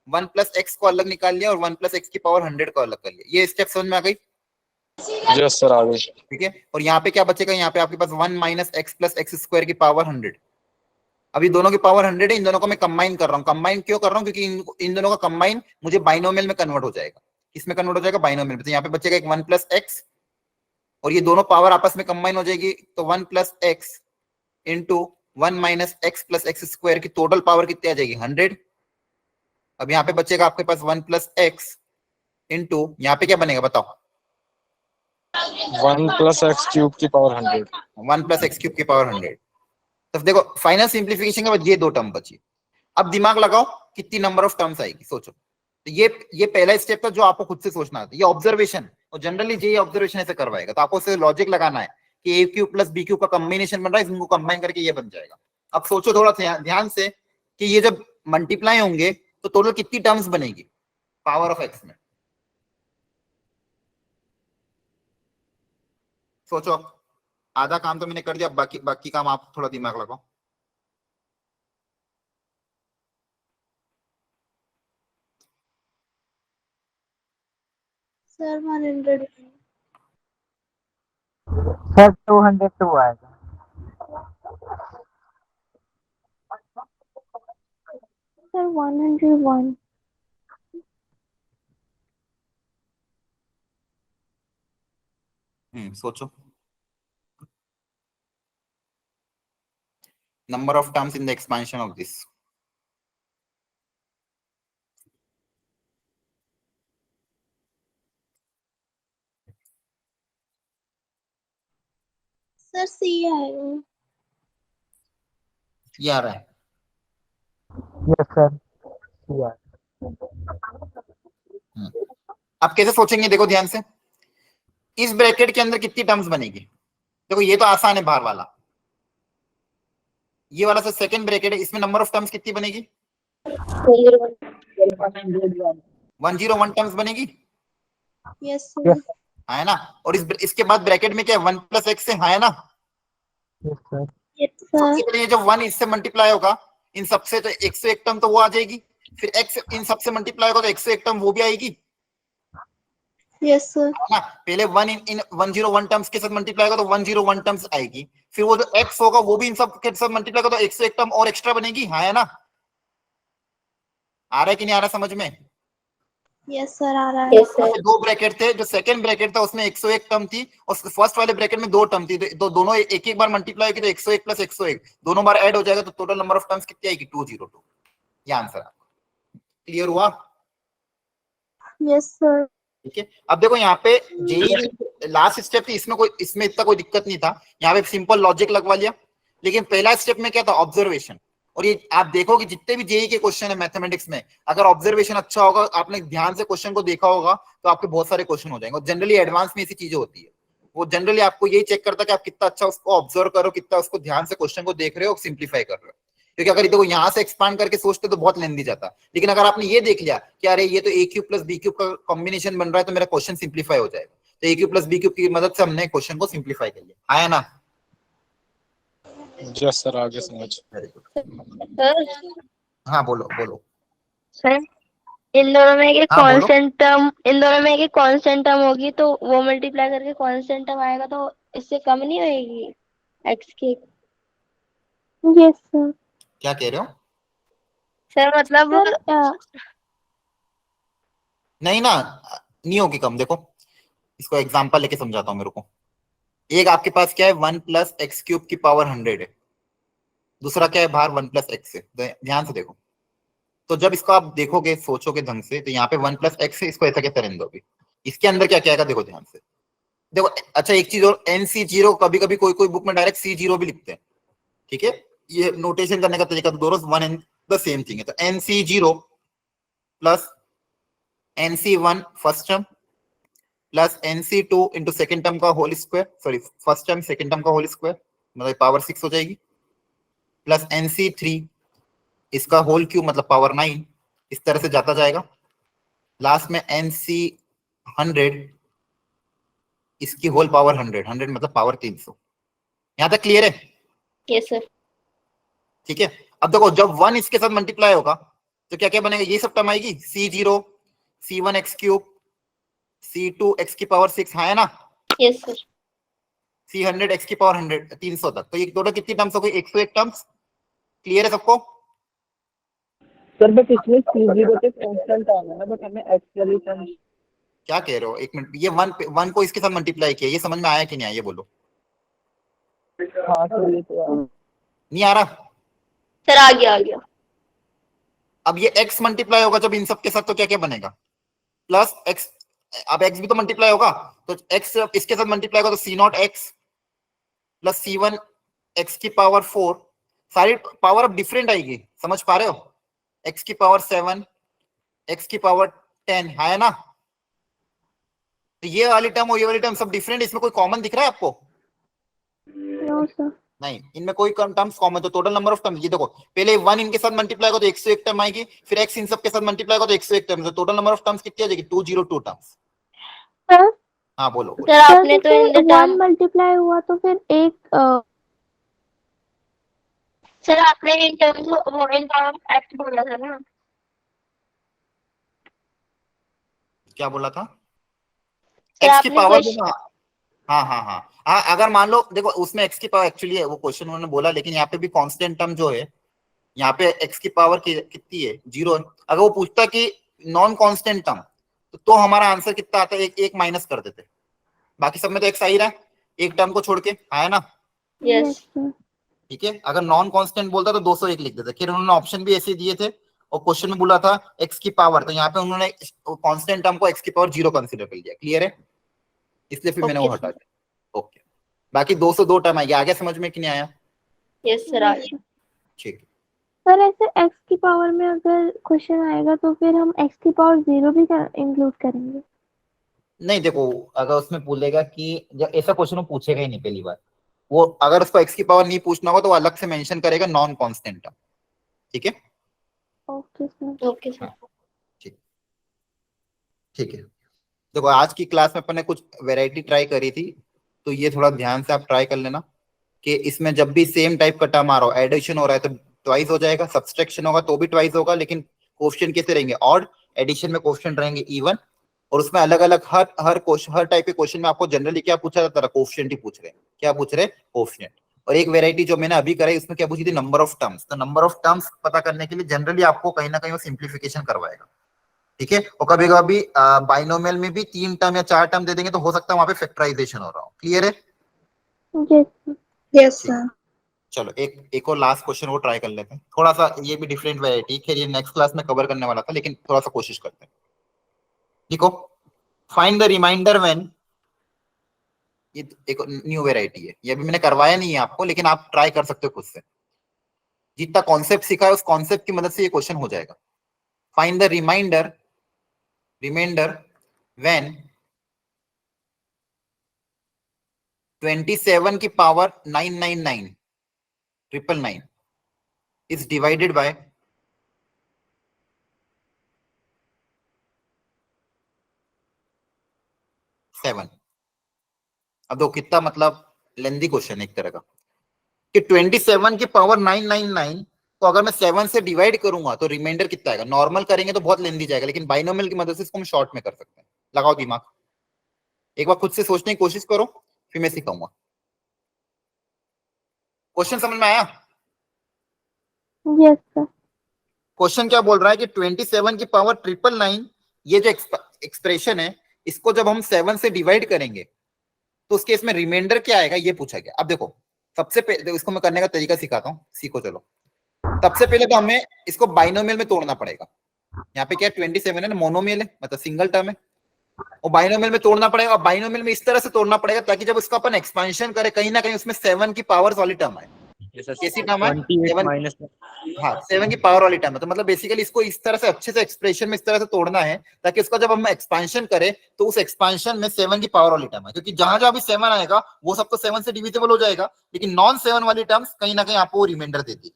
1 प्लस एक्स को अलग निकाल लिया और 1 प्लस एक्स की पावर 100 को अलग कर लिया। ये स्टेप समझ में आ गई, यस सर आ गई। ठीक है। और यहाँ पे क्या बचेगा, यहाँ पे आपके पास 1 minus x plus X square की पावर 100। अभी दोनों की पावर 100 है, इन दोनों को मैं कंबाइन कर रहा हूँ। कंबाइन क्यों कर रहा हूँ, क्योंकि इन दोनों का कंबाइन मुझे बाइनोमियल में कन्वर्ट हो जाएगा। किसमें कन्वर्ट हो जाएगा, बाइनोमियल में। तो यहाँ पे बचेगा एक 1 प्लस एक्स और ये दोनों पावर आपस में कंबाइन हो जाएगी, तो 1 plus x into 1 minus x plus X square की टोटल पावर कितनी आ जाएगी 100। अब यहाँ पे बचेगा आपके पास 1 प्लस एक्स इंटू, यहाँ पे क्या बनेगा बताओ, 1 प्लस एक्स क्यूब की पावर 100। 1 प्लस एक्स क्यूब की पावर 100। तो देखो फाइनल सिंप्लीफिकेशन के बाद ये दो टर्म बची। अब दिमाग लगाओ कितनी नंबर ऑफ टर्म्स आएगी, सोचो। तो ये पहला स्टेप था जो आपको खुद से सोचना था, ये ऑब्जर्वेशन, और जनरली ये ऑब्जर्वेशन ऐसे करवाएगा, तो आपको उससे लॉजिक लगाना है कि ए क्यूब प्लस बी क्यूब का कॉम्बिनेशन बन रहा है, इनको कंबाइन करके ये बन जाएगा। अब सोचो थोड़ा ध्यान से कि ये जब मल्टीप्लाई होंगे तो टोटल कितनी टर्म्स बनेगी पावर ऑफ एक्स में, सोचो। आधा काम तो मैंने कर दिया, बाकी काम आप थोड़ा दिमाग लगाओ। सर 100। सर 202 आएगा। सर 101। सोचो number of terms in the expansion of this. Sir C आएगा। ये आ रहा है, यस सर, अब कैसे सोचेंगे देखो ध्यान से, इस ब्रैकेट के अंदर कितनी टर्म्स बनेगी, देखो ये तो आसान है बाहर वाला, ये वाला सेकंड ब्रैकेट है, इसमें नंबर ऑफ टर्म्स कितनी बनेगी, 101 टर्म्स बनेगी, Yes, sir. हाँ है ना। और इसके बाद ब्रैकेट में क्या है, 1 + x है, हाँ है ना। Yes, sir. Yes, सबसे sir. पहले ये जो 1 इससे मल्टीप्लाई होगा इन सबसे, तो 101 टर्म तो वो आ जाएगी, फिर x इन सबसे मल्टीप्लाई होगा तो 101 टर्म वो भी आएगी, Yes, sir. है ना। पहले 1 इन 101 टर्म्स के साथ मल्टीप्लाई होगा तो 101 टर्म्स आएगी, फिर वो जो x होगा वो भी इन सब के साथ मल्टीप्लाई होगा तो 101 टर्म और एक्स्ट्रा बनेगी, हाँ है ना। आ रहा है कि नहीं आ रहा समझ में। Yes, sir. आ रहा है. Yes, sir. दो ब्रैकेट थे, जो सेकंड ब्रैकेट था उसमें 101 टर्म थी और फर्स्ट वाले ब्रैकेट में 2 टर्म थी, तो दोनों एक एक बार मल्टीप्लाई होगी तो 101 + 101 दोनों बार ऐड हो जाएगा तो टोटल नंबर ऑफ टर्म्स कितनी आएगी, 202। ये आंसर आपका क्लियर हुआ। Yes, sir. ठीक है, अब देखो यहाँ पे जेई लास्ट स्टेप थी, इसमें इतना कोई दिक्कत नहीं था, यहाँ पे सिंपल लॉजिक लगवा लिया, लेकिन पहला स्टेप में क्या था, ऑब्जर्वेशन। और ये आप देखो कि जितने भी जेई के क्वेश्चन है मैथमेटिक्स में, अगर ऑब्जर्वेशन अच्छा होगा, आपने ध्यान से क्वेश्चन को देखा होगा तो आपके बहुत सारे क्वेश्चन हो जाएंगे। और जनरली एडवांस में ऐसी चीजें होती है, वो जनरली आपको यही चेक करता है कि आप कितना अच्छा उसको ऑब्जर्व करो, कितना उसको ध्यान से क्वेश्चन को देख रहे हो, सिंप्लीफाई कर रहे हो। क्योंकि अगर देखो यहाँ से एक्सपांड करके सोचते तो बहुत लेंदी जाता, लेकिन अगर आपने ये देख लिया कि अरे ये तो a³ + b³ का कॉम्बिनेशन बन रहा है तो मेरा क्वेश्चन सिंप्लीफाई हो जाएगा, तो a³ + b³ की मदद से हमने क्वेश्चन को सिंप्लीफाई कर लिया, आया ना। यस सर, आगे समझ। वेरी गुड, सर हाँ बोलो बोलो। सर इन दोनों में एक हाँ, बोलो। कांस्टेंट टर्म, इन दोनों में एक कांस्टेंट टर्म होगी तो वो मल्टीप्लाई करके कांस्टेंट टर्म आएगा तो इससे कम नहीं होएगी x की। Yes, sir. क्या कह रहे हो। सर मतलब Sir, नहीं ना, नहीं होगी कम। देखो इसको एग्जांपल लेके समझाता हूँ मेरे को। एक आपके पास क्या है, 1 + x³ की पावर 100 है, दूसरा क्या है बाहर 1 + x है। ध्यान से देखो, तो जब इसको आप देखोगे सोचोगे ढंग से, तो यहाँ पे 1 + x है, इसको ऐसा क्या करने दो अभी, इसके अंदर क्या क्या आएगा देखो ध्यान से। देखो अच्छा एक चीज और, NC0 कभी कभी कोई कोई बुक में डायरेक्ट C0 भी लिखते हैं, ठीक है, ये नोटेशन करने का तरीका, तो दोनों one and the same thing है। तो NC0 + NC1 first term plus NC2 into second term का whole square, sorry first term second term का होल स्क्वायर, मतलब पावर 6 हो जाएगी, प्लस NC3 इसका होल क्यूब मतलब पावर 9, इस तरह से जाता जाएगा। लास्ट में NC100 इसकी होल पावर 100 मतलब पावर 300। यहां तक क्लियर है। Yes sir. ठीक है, अब देखो जब 1 इसके साथ मल्टीप्लाई होगा तो क्या क्या बनेगा, ये सब टर्म आएगी, C0 C1 x³ C2 x की पावर 6, हाँ है ना, यस सर। C100 x की पावर 100 300 तक। तो ये टोटल कितनी टर्म्स हो गई, 101 टर्म्स। क्लियर है सबको। सर बट इसमें C0 पे कांस्टेंट आ गया ना, बट हमें x वाली टर्म। क्या कह रहे हो, एक मिनट, ये 1 को इसके साथ मल्टीप्लाई किया, ये समझ में आया कि नहीं आया, ये बोलो। हाँ सर ये तो नहीं आ रहा। सर आ गया। अब ये x मल्टीप्लाई होगा जब इन सब के साथ, तो क्या क्या बनेगा, प्लस x, अब x भी तो मल्टीप्लाई होगा, तो x इसके साथ मल्टीप्लाई होगा तो C0x प्लस C1 x की पावर 4, सारी पावर अब डिफरेंट आएगी, समझ पा रहे हो, x की पावर 7 x की पावर 10, है ना। तो ये वाली टर्म और ये वाली टर्म सब डिफरेंट, इसमें कोई कॉमन दिख रहा है आपको, no, sir. नहीं, इनमें कोई टर्म्स कॉमन। तो टोटल नंबर ऑफ टर्म ये देखो, पहले 1 इनके साथ मल्टीप्लाई होगा तो 101 टर्म आएगी, फिर x इन सब के साथ मल्टीप्लाई होगा तो 101 टर्म, तो टोटल नंबर ऑफ टर्म्स कितनी आ जाएगी, 202 टर्म्स। Sir, हाँ बोलो। सर आपने तो in the one term, multiply हुआ तो फिर एक सर आपने इन टर्म्स वो इन टर्म x बोला था ना। क्या बोला था, सर x की आपने पावर क्वेश्चन, हाँ, अगर मान लो देखो उसमें x की पावर एक्चुअली है, वो क्वेश्चन उन्होंने बोला, लेकिन यहाँ पे भी कांस्टेंट टर्म जो है, यहाँ पे x की पावर कितनी है, 0। अगर वो पूछता कि नॉन कांस्टेंट टर्म, तो हमारा आंसर कितना आता है, एक माइनस कर देते, बाकी सब में तो x आ ही रहा है, एक टर्म को छोड़ के, है ना। Yes sir. ठीक है, अगर नॉन कांस्टेंट बोलता तो 201 लिख देते। फिर उन्होंने ऑप्शन भी ऐसे दिए थे और क्वेश्चन में बोला था x की पावर, तो यहाँ पे उन्होंने कांस्टेंट टर्म को x की पावर 0 कंसीडर कर लिया। क्लियर है, इसलिए फिर मैंने वो हटा दिया। ओके, बाकी 202 टर्म आ गया, आगे समझ में कि नहीं आया। यस सर आ गया। ठीक है, सर ऐसे x की पावर में अगर क्वेश्चन आएगा तो फिर हम x की पावर 0 भी इंक्लूड करेंगे? नहीं देखो, अगर उसमें बोलेगा कि जब ऐसा क्वेश्चन वो पूछेगा ही नहीं पहली बार, वो अगर उसको x की पावर नहीं पूछना होगा तो वो अलग से मेंशन करेगा नॉन कांस्टेंट टर्म, ठीक है। Okay sir. Okay sir. ठीक ठीक है। देखो आज की क्लास में अपन ने कुछ वैरायटी ट्राई करी थी, तो ये थोड़ा ध्यान से आप ट्राई कर लेना कि इसमें जब भी सेम टाइप का टर्म आ रहा हो, एडिशन हो रहा है तो ट्वाइस हो जाएगा, सब्सट्रैक्शन होगा तो भी ट्वाइस होगा, लेकिन क्वेश्चन कैसे रहेंगे ऑड, एडिशन में क्वेश्चन रहेंगे इवन, और उसमें अलग अलग हर टाइप के क्वेश्चन में आपको जनरली क्या पूछा जाता है, कोएफिशिएंट ही पूछ रहे हैं, क्या पूछ रहे हैं, कोएफिशिएंट। और एक वेरायटी जो मैंने अभी कराई उसमें क्या पूछी थी, नंबर ऑफ टर्म्स। तो नंबर ऑफ टर्म्स पता करने के लिए जनरली आपको कहीं ना कहीं वो सिंप्लीफिकेशन करवाएगा, ठीक है। और कभी कभी बाइनोमियल में भी 3 टर्म या 4 टर्म दे देंगे तो हो सकता है वहां पे फैक्टराइजेशन हो रहा हो, क्लियर है। Yes sir. Yes, sir. चलो एक और लास्ट क्वेश्चन वो ट्राई कर लेते हैं, थोड़ा सा ये भी डिफरेंट वैरायटी, खैर ये नेक्स्ट क्लास में कवर करने वाला था लेकिन थोड़ा सा कोशिश करते हैं। देखो, फाइंड द रिमाइंडर व्हेन, ये एक न्यू वैरायटी है, ये अभी मैंने करवाया नहीं है आपको, लेकिन आप ट्राई कर सकते हो खुद से, जितना कॉन्सेप्ट सीखा है उस कॉन्सेप्ट की मदद से ये क्वेश्चन हो जाएगा। फाइंड द रिमाइंडर व्हेन 27 की पावर 999 is divided by 7। अब दो कितना मतलब लेंदी क्वेश्चन एक तरह का कि 27 की पावर 999 तो अगर मैं 7 से डिवाइड करूंगा तो रिमाइंडर कितना आएगा। नॉर्मल करेंगे तो बहुत लेंदी जाएगा, लेकिन बाइनोमियल की मदद से इसको हम शॉर्ट में कर सकते हैं। लगाओ दिमाग, एक बार खुद से सोचने की कोशिश करो, फिर मैं सिखाऊंगा। क्वेश्चन समझ में आया? Yes sir. क्वेश्चन क्या बोल रहा है कि 27 की पावर 999, ये जो एक्सप्रेशन है इसको जब हम 7 से डिवाइड करेंगे तो उसके इसमें रिमाइंडर क्या आएगा ये पूछा गया। अब देखो सबसे पहले इसको मैं करने का तरीका सिखाता हूँ, सीखो चलो। सबसे पहले तो हमें इसको बाइनोमियल में तोड़ना पड़ेगा। यहाँ पे क्या 27 है ना, मोनोमियल है मतलब सिंगल टर्म है, और बाइनोमियल में तोड़ना पड़ेगा। और बाइनोमियल में इस तरह से तोड़ना पड़ेगा ताकि जब उसका अपन एक्सपेंशन करें कहीं ना कहीं उसमें 7 की पावर वाली टर्म आए। कैसी टर्म है? 28 हाँ 7 की पावर वाली टर्म है। तो मतलब बेसिकली इसको इस तरह से अच्छे से एक्सप्रेशन में इस तरह से तोड़ना है ताकि उसका जब हम एक्सपेंशन करें तो उस एक्सपेंशन में 7 की पावर वाली टर्म है, क्योंकि जहां जहां भी 7 आएगा वो सब तो 7 से डिविजिबल हो जाएगा, लेकिन नॉन 7 वाली टर्म्स कहीं ना कहीं आपको रिमाइंडर देती है।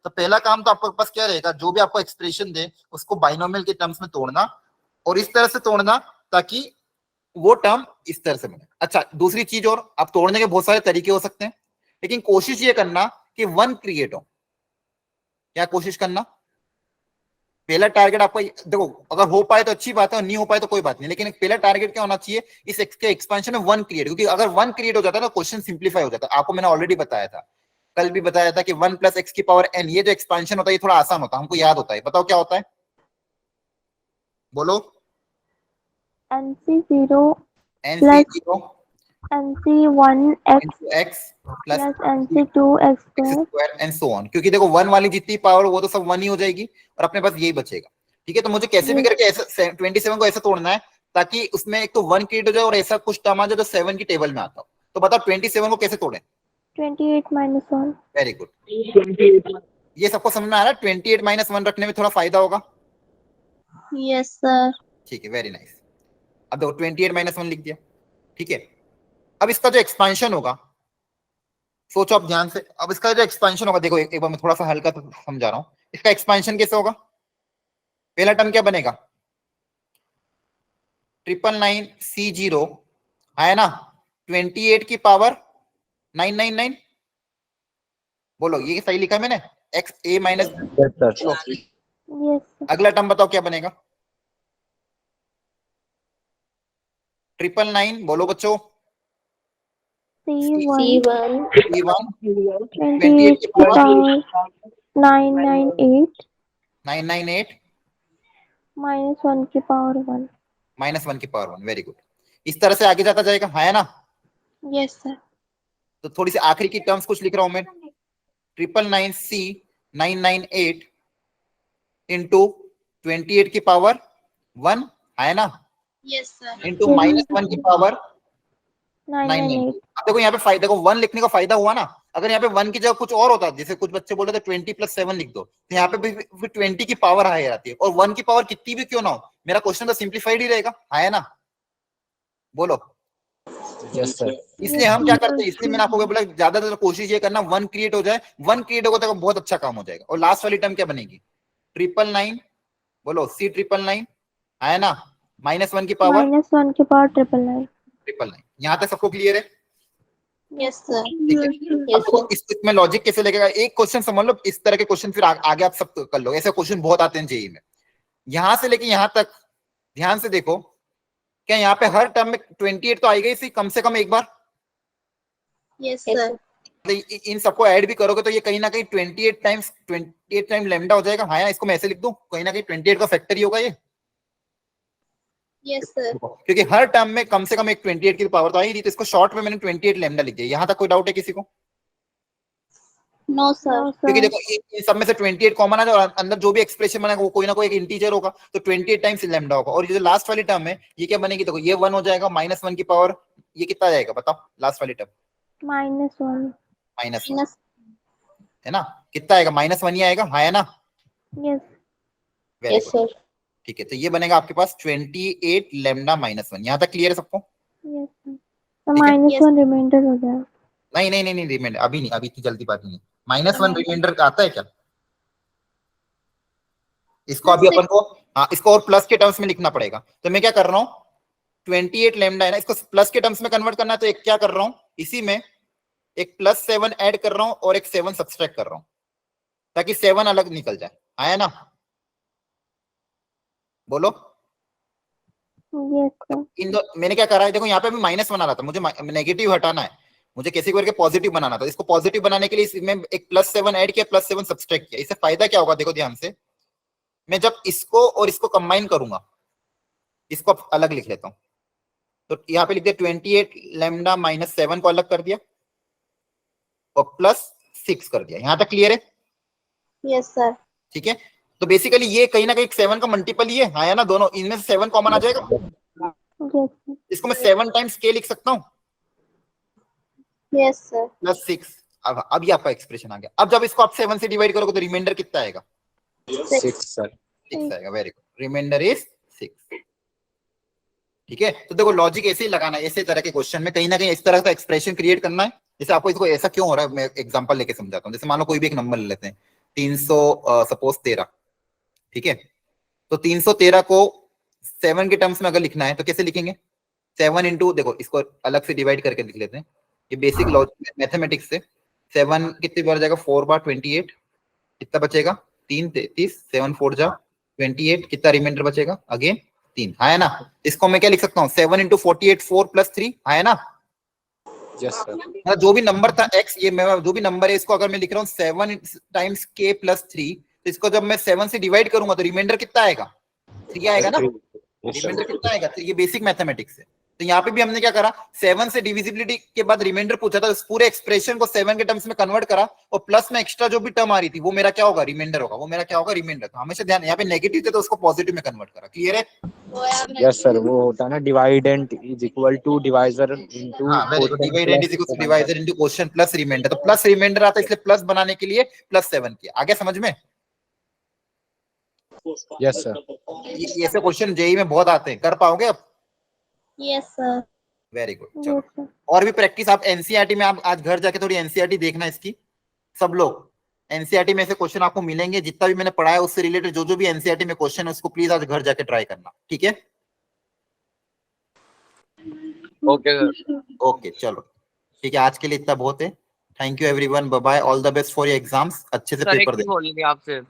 तो पहला काम तो आपके पास क्या रहेगा, जो भी आपको एक्सप्रेशन दे उसको बाइनोमियल के टर्म्स में तोड़ना, और इस तरह से तोड़ना ताकि वो टर्म इस तरह से बने। अच्छा दूसरी चीज, और आप तोड़ने के बहुत सारे तरीके हो सकते हैं, लेकिन कोशिश ये करना कि 1 क्रिएट हो। क्या कोशिश करना, पहला टारगेट आपको देखो, अगर हो पाए तो अच्छी बात है और नहीं हो पाए तो कोई बात नहीं, लेकिन पहला टारगेट क्या होना चाहिए इस के एक्सपेंशन में 1 क्रिएट, क्योंकि अगर 1 क्रिएट हो जाता है ना क्वेश्चन सिंप्लीफाई हो जाता है। आपको मैंने ऑलरेडी बताया था, कल भी बताया था कि 1 + x की पावर n, ये जो एक्सपेंशन होता है ये थोड़ा आसान होता है, हमको याद होता है। बताओ क्या होता है, बोलो। NC0 NC0 NC1x x plus NC2x²। And so on, क्योंकि देखो 1 वाली जितनी पावर वो तो सब 1 ही हो जाएगी और अपने पास यही बचेगा। ठीक है, तो मुझे कैसे भी करके ऐसा 27 को ऐसा तोड़ना है ताकि उसमें एक तो 1 क्रिएट हो जाए और ऐसा कुछ टर्म आ जाए जो 7 की टेबल में आता हो। तो बताओ 27 को कैसे तोड़े। 28 - 1। वेरी गुड, ये सबको समझ में आ रहा है। 28 - 1 रखने में थोड़ा फायदा होगा। Yes, sir. ठीक है, वेरी नाइस। अब देखो 28 - 1 लिख दिया, ठीक है। अब इसका जो एक्सपेंशन होगा, सोचो आप ध्यान से, अब इसका जो एक्सपेंशन होगा देखो, एक बार मैं थोड़ा सा हल्का समझा रहा हूं। इसका एक्सपेंशन कैसे होगा, पहला टर्म क्या बनेगा 999C0 है ना, 28 की पावर 999, बोलो ये सही लिखा है मैंने, x a माइनस। यस अगला टर्म बताओ क्या बनेगा 999, बोलो बच्चों। C1 C1 C1 28 की पावर 998 998 -1 की पावर 1। -1 की पावर 1, वेरी गुड। इस तरह से आगे जाता जाएगा, है ना। Yes, sir. तो थोड़ी सी आखिरी की टर्म्स कुछ लिख रहा हूं मैं, 999C 998 इंटू 28 की पावर 1 है ना, Yes, sir. इंटू -1 की पावर नाइन 9 नाइन 9। एट। अब देखो यहाँ पे फायदा, देखो 1 लिखने का फायदा हुआ ना। अगर यहाँ पे 1 की जगह कुछ और होता, जैसे कुछ बच्चे बोल रहे थे 20 + 7 लिख दो, तो यहाँ पे फिर 20 की पावर हाई आती है, और 1 की पावर कितनी भी क्यों ना हो, मेरा क्वेश्चन तो सिंप्लीफाइड ही रहेगा, है ना? बोलो। Yes sir. इसलिए हम क्या करते हैं, इसलिए मैंने आपको बोला ज्यादातर कोशिश ये करना 1 क्रिएट हो जाए। 1 क्रिएट होगा तो बहुत अच्छा काम हो जाएगा। और लास्ट वाली टर्म क्या बनेगी? 999, बोलो C 999, है ना? -1 की पावर -1 की पावर 999। 999। यहाँ तक सबको क्लियर है? Yes, sir. ठीक है। अब देखो इसमें लॉजिक कैसे लगेगा, एक क्वेश्चन समझ लो, इस तरह के क्वेश्चन फिर आगे आप सब कर लो। ऐसे क्वेश्चन बहुत आते हैं जेईई में। यहां से लेके यहां तक ध्यान से देखो, क्या यहाँ पे हर टर्म में 28 तो आई गई थी कम से कम एक बार? Yes, sir. तो इन सबको ऐड भी करोगे तो ये कहीं ना कहीं 28 टाइम लैम्डा हो जाएगा। हाँ, इसको मैं ऐसे लिख दूं, कहीं ना कहीं 28 का फैक्टर ही होगा ये। Yes, sir. क्योंकि हर टर्म में कम से कम एक 28 की पावर तो आई थी, तो इसको शॉर्ट में मैंने 28 लैम्डा लिख दिया। यहाँ तक कोई डाउट है किसी को? No, sir. क्योंकि देखो इन सब में से 28 कॉमन आ जाए और अंदर जो भी एक्सप्रेशन बनेगा वो कोई ना कोई एक इंटीजर होगा, तो 28 टाइम्स लैम्डा होगा। और ये जो लास्ट वाली टर्म है ये क्या बनेगी? देखो ये 1 हो जाएगा, -1 की पावर, ये कितना जाएगा बताओ? लास्ट वाली टर्म -1। -1 Yes. है ना? कितना आएगा? -1 ही आएगा, है ना? Yes very yes good. Sir. ठीक है, तो ये बनेगा आपके पास 28 लैम्डा -1। यहाँ तक क्लियर है सबको? Yes sir. तो ठीक है? -1 रिमाइंडर हो गया। नहीं रिमाइंडर अभी नहीं, अभी इतनी जल्दी बात नहीं है। -1 रिमाइंडर आता है क्या? इसको अभी अपन को, हाँ, इसको और प्लस के टर्म्स में लिखना पड़ेगा। तो मैं क्या कर रहा हूँ, 28 लैम्डा है ना, इसको प्लस के टर्म्स में कन्वर्ट करना है, तो एक क्या कर रहा हूँ, इसी में एक +7 ऐड कर रहा हूँ और एक 7 सब्सट्रैक्ट कर रहा हूँ, ताकि 7 अलग निकल जाए, है ना? बोलो। Yes sir. इन दो मैंने क्या करा है, देखो यहाँ पे भी -1 बना रहा था, मुझे नेगेटिव हटाना है, मुझे कैसे करके पॉजिटिव बनाना था। इसको पॉजिटिव बनाने के लिए इसमें एक +7 ऐड किया, +7 सब्सट्रैक्ट किया। इससे फायदा क्या होगा, देखो ध्यान से, मैं जब इसको और इसको कंबाइन करूंगा, इसको अलग लिख लेता हूं, तो यहाँ पे लिख दिया 28 लैम्डा -7 को अलग कर दिया और +6 कर दिया। यहाँ तक क्लियर है? Yes, sir. ठीक है, तो बेसिकली ये कहीं ना कहीं 7 का मल्टीपल ही है ना? दोनों इनमें से 7 कॉमन आ जाएगा, यस सर। इसको मैं 7 टाइम्स k लिख सकता हूँ, Yes, sir. +6। अब ये आपका एक्सप्रेशन आ गया। अब जब इसको आप 7 से डिवाइड करोगे तो रिमाइंडर कितना आएगा? 6 सर। 6 आएगा। Very good, reminder is 6। ठीक है, तो देखो लॉजिक ऐसे ही लगाना है, ऐसे तरह के क्वेश्चन में कहीं ना कहीं इस तरह का एक्सप्रेशन क्रिएट करना है। जैसे आपको इसको ऐसा क्यों हो रहा है, मैं एग्जांपल लेके समझाता हूँ। जैसे मान लो कोई भी एक नंबर ले लेते हैं, 300 सपोज 13, ठीक है? तो 313 को 7 के टर्म्स में अगर लिखना है तो कैसे लिखेंगे? 7 इंटू, देखो इसको अलग से डिवाइड करके लिख लेते हैं, ये बेसिक लॉजिक मैथमेटिक्स से। 7 कितनी बार जाएगा? 4 बार 28, कितना बचेगा? 3 33, 7 4 जा 28, कितना रिमाइंडर बचेगा? अगेन 3, है ना? इसको मैं क्या लिख सकता हूँ? 7 इंटू 48, 4 + 3, है ना? Yes sir. मतलब जो भी नंबर था x, ये जो भी नंबर है, इसको अगर मैं लिख रहा हूँ 7 टाइम्स k + 3, तो इसको जब मैं 7 से डिवाइड करूंगा तो रिमाइंडर कितना आएगा? 3 आएगा ना? रिमाइंडर कितना आएगा? तो ये बेसिक मैथमेटिक्स है। तो यहाँ पे भी हमने क्या करा, 7 से डिविजिबिलिटी के बाद रिमाइंडर पूछा था, उस पूरे एक्सप्रेशन को 7 के टर्म्स में कन्वर्ट करा, और प्लस में एक्स्ट्रा जो भी टर्म आ रही थी वो मेरा क्या होगा? रिमाइंडर होगा। वो मेरा क्या होगा? रिमाइंडर। तो हमेशा ध्यान, यहाँ पे नेगेटिव थे तो उसको पॉजिटिव में कन्वर्ट करा। क्लियर है? यस सर, वो होता है ना, dividend is equal to divisor into हाँ, very good. Dividend is equal to divisor into quotient plus remainder. तो प्लस रिमाइंडर आता है, इसलिए प्लस बनाने के लिए +7 किया। आगे समझ में? Yes sir. ये ऐसे क्वेश्चन जेईई में बहुत आते हैं, कर पाओगे अब? Yes, sir. Very good. चलो, यस सर। और भी प्रैक्टिस आप एनसीईआरटी में, आप आज घर जाके थोड़ी एनसीईआरटी देखना इसकी। सब लोग एनसीईआरटी में ऐसे क्वेश्चन आपको मिलेंगे, जितना भी मैंने पढ़ाया उससे रिलेटेड जो भी एनसीईआरटी में क्वेश्चन है उसको प्लीज आज घर जाके ट्राई करना, ठीक है? Okay sir. ओके, चलो ठीक है, आज के लिए इतना बहुत है। Thank you everyone, bye bye, all the best for your exams, अच्छे से सर एक पेपर चीज देना। बोलनी थी आपसे।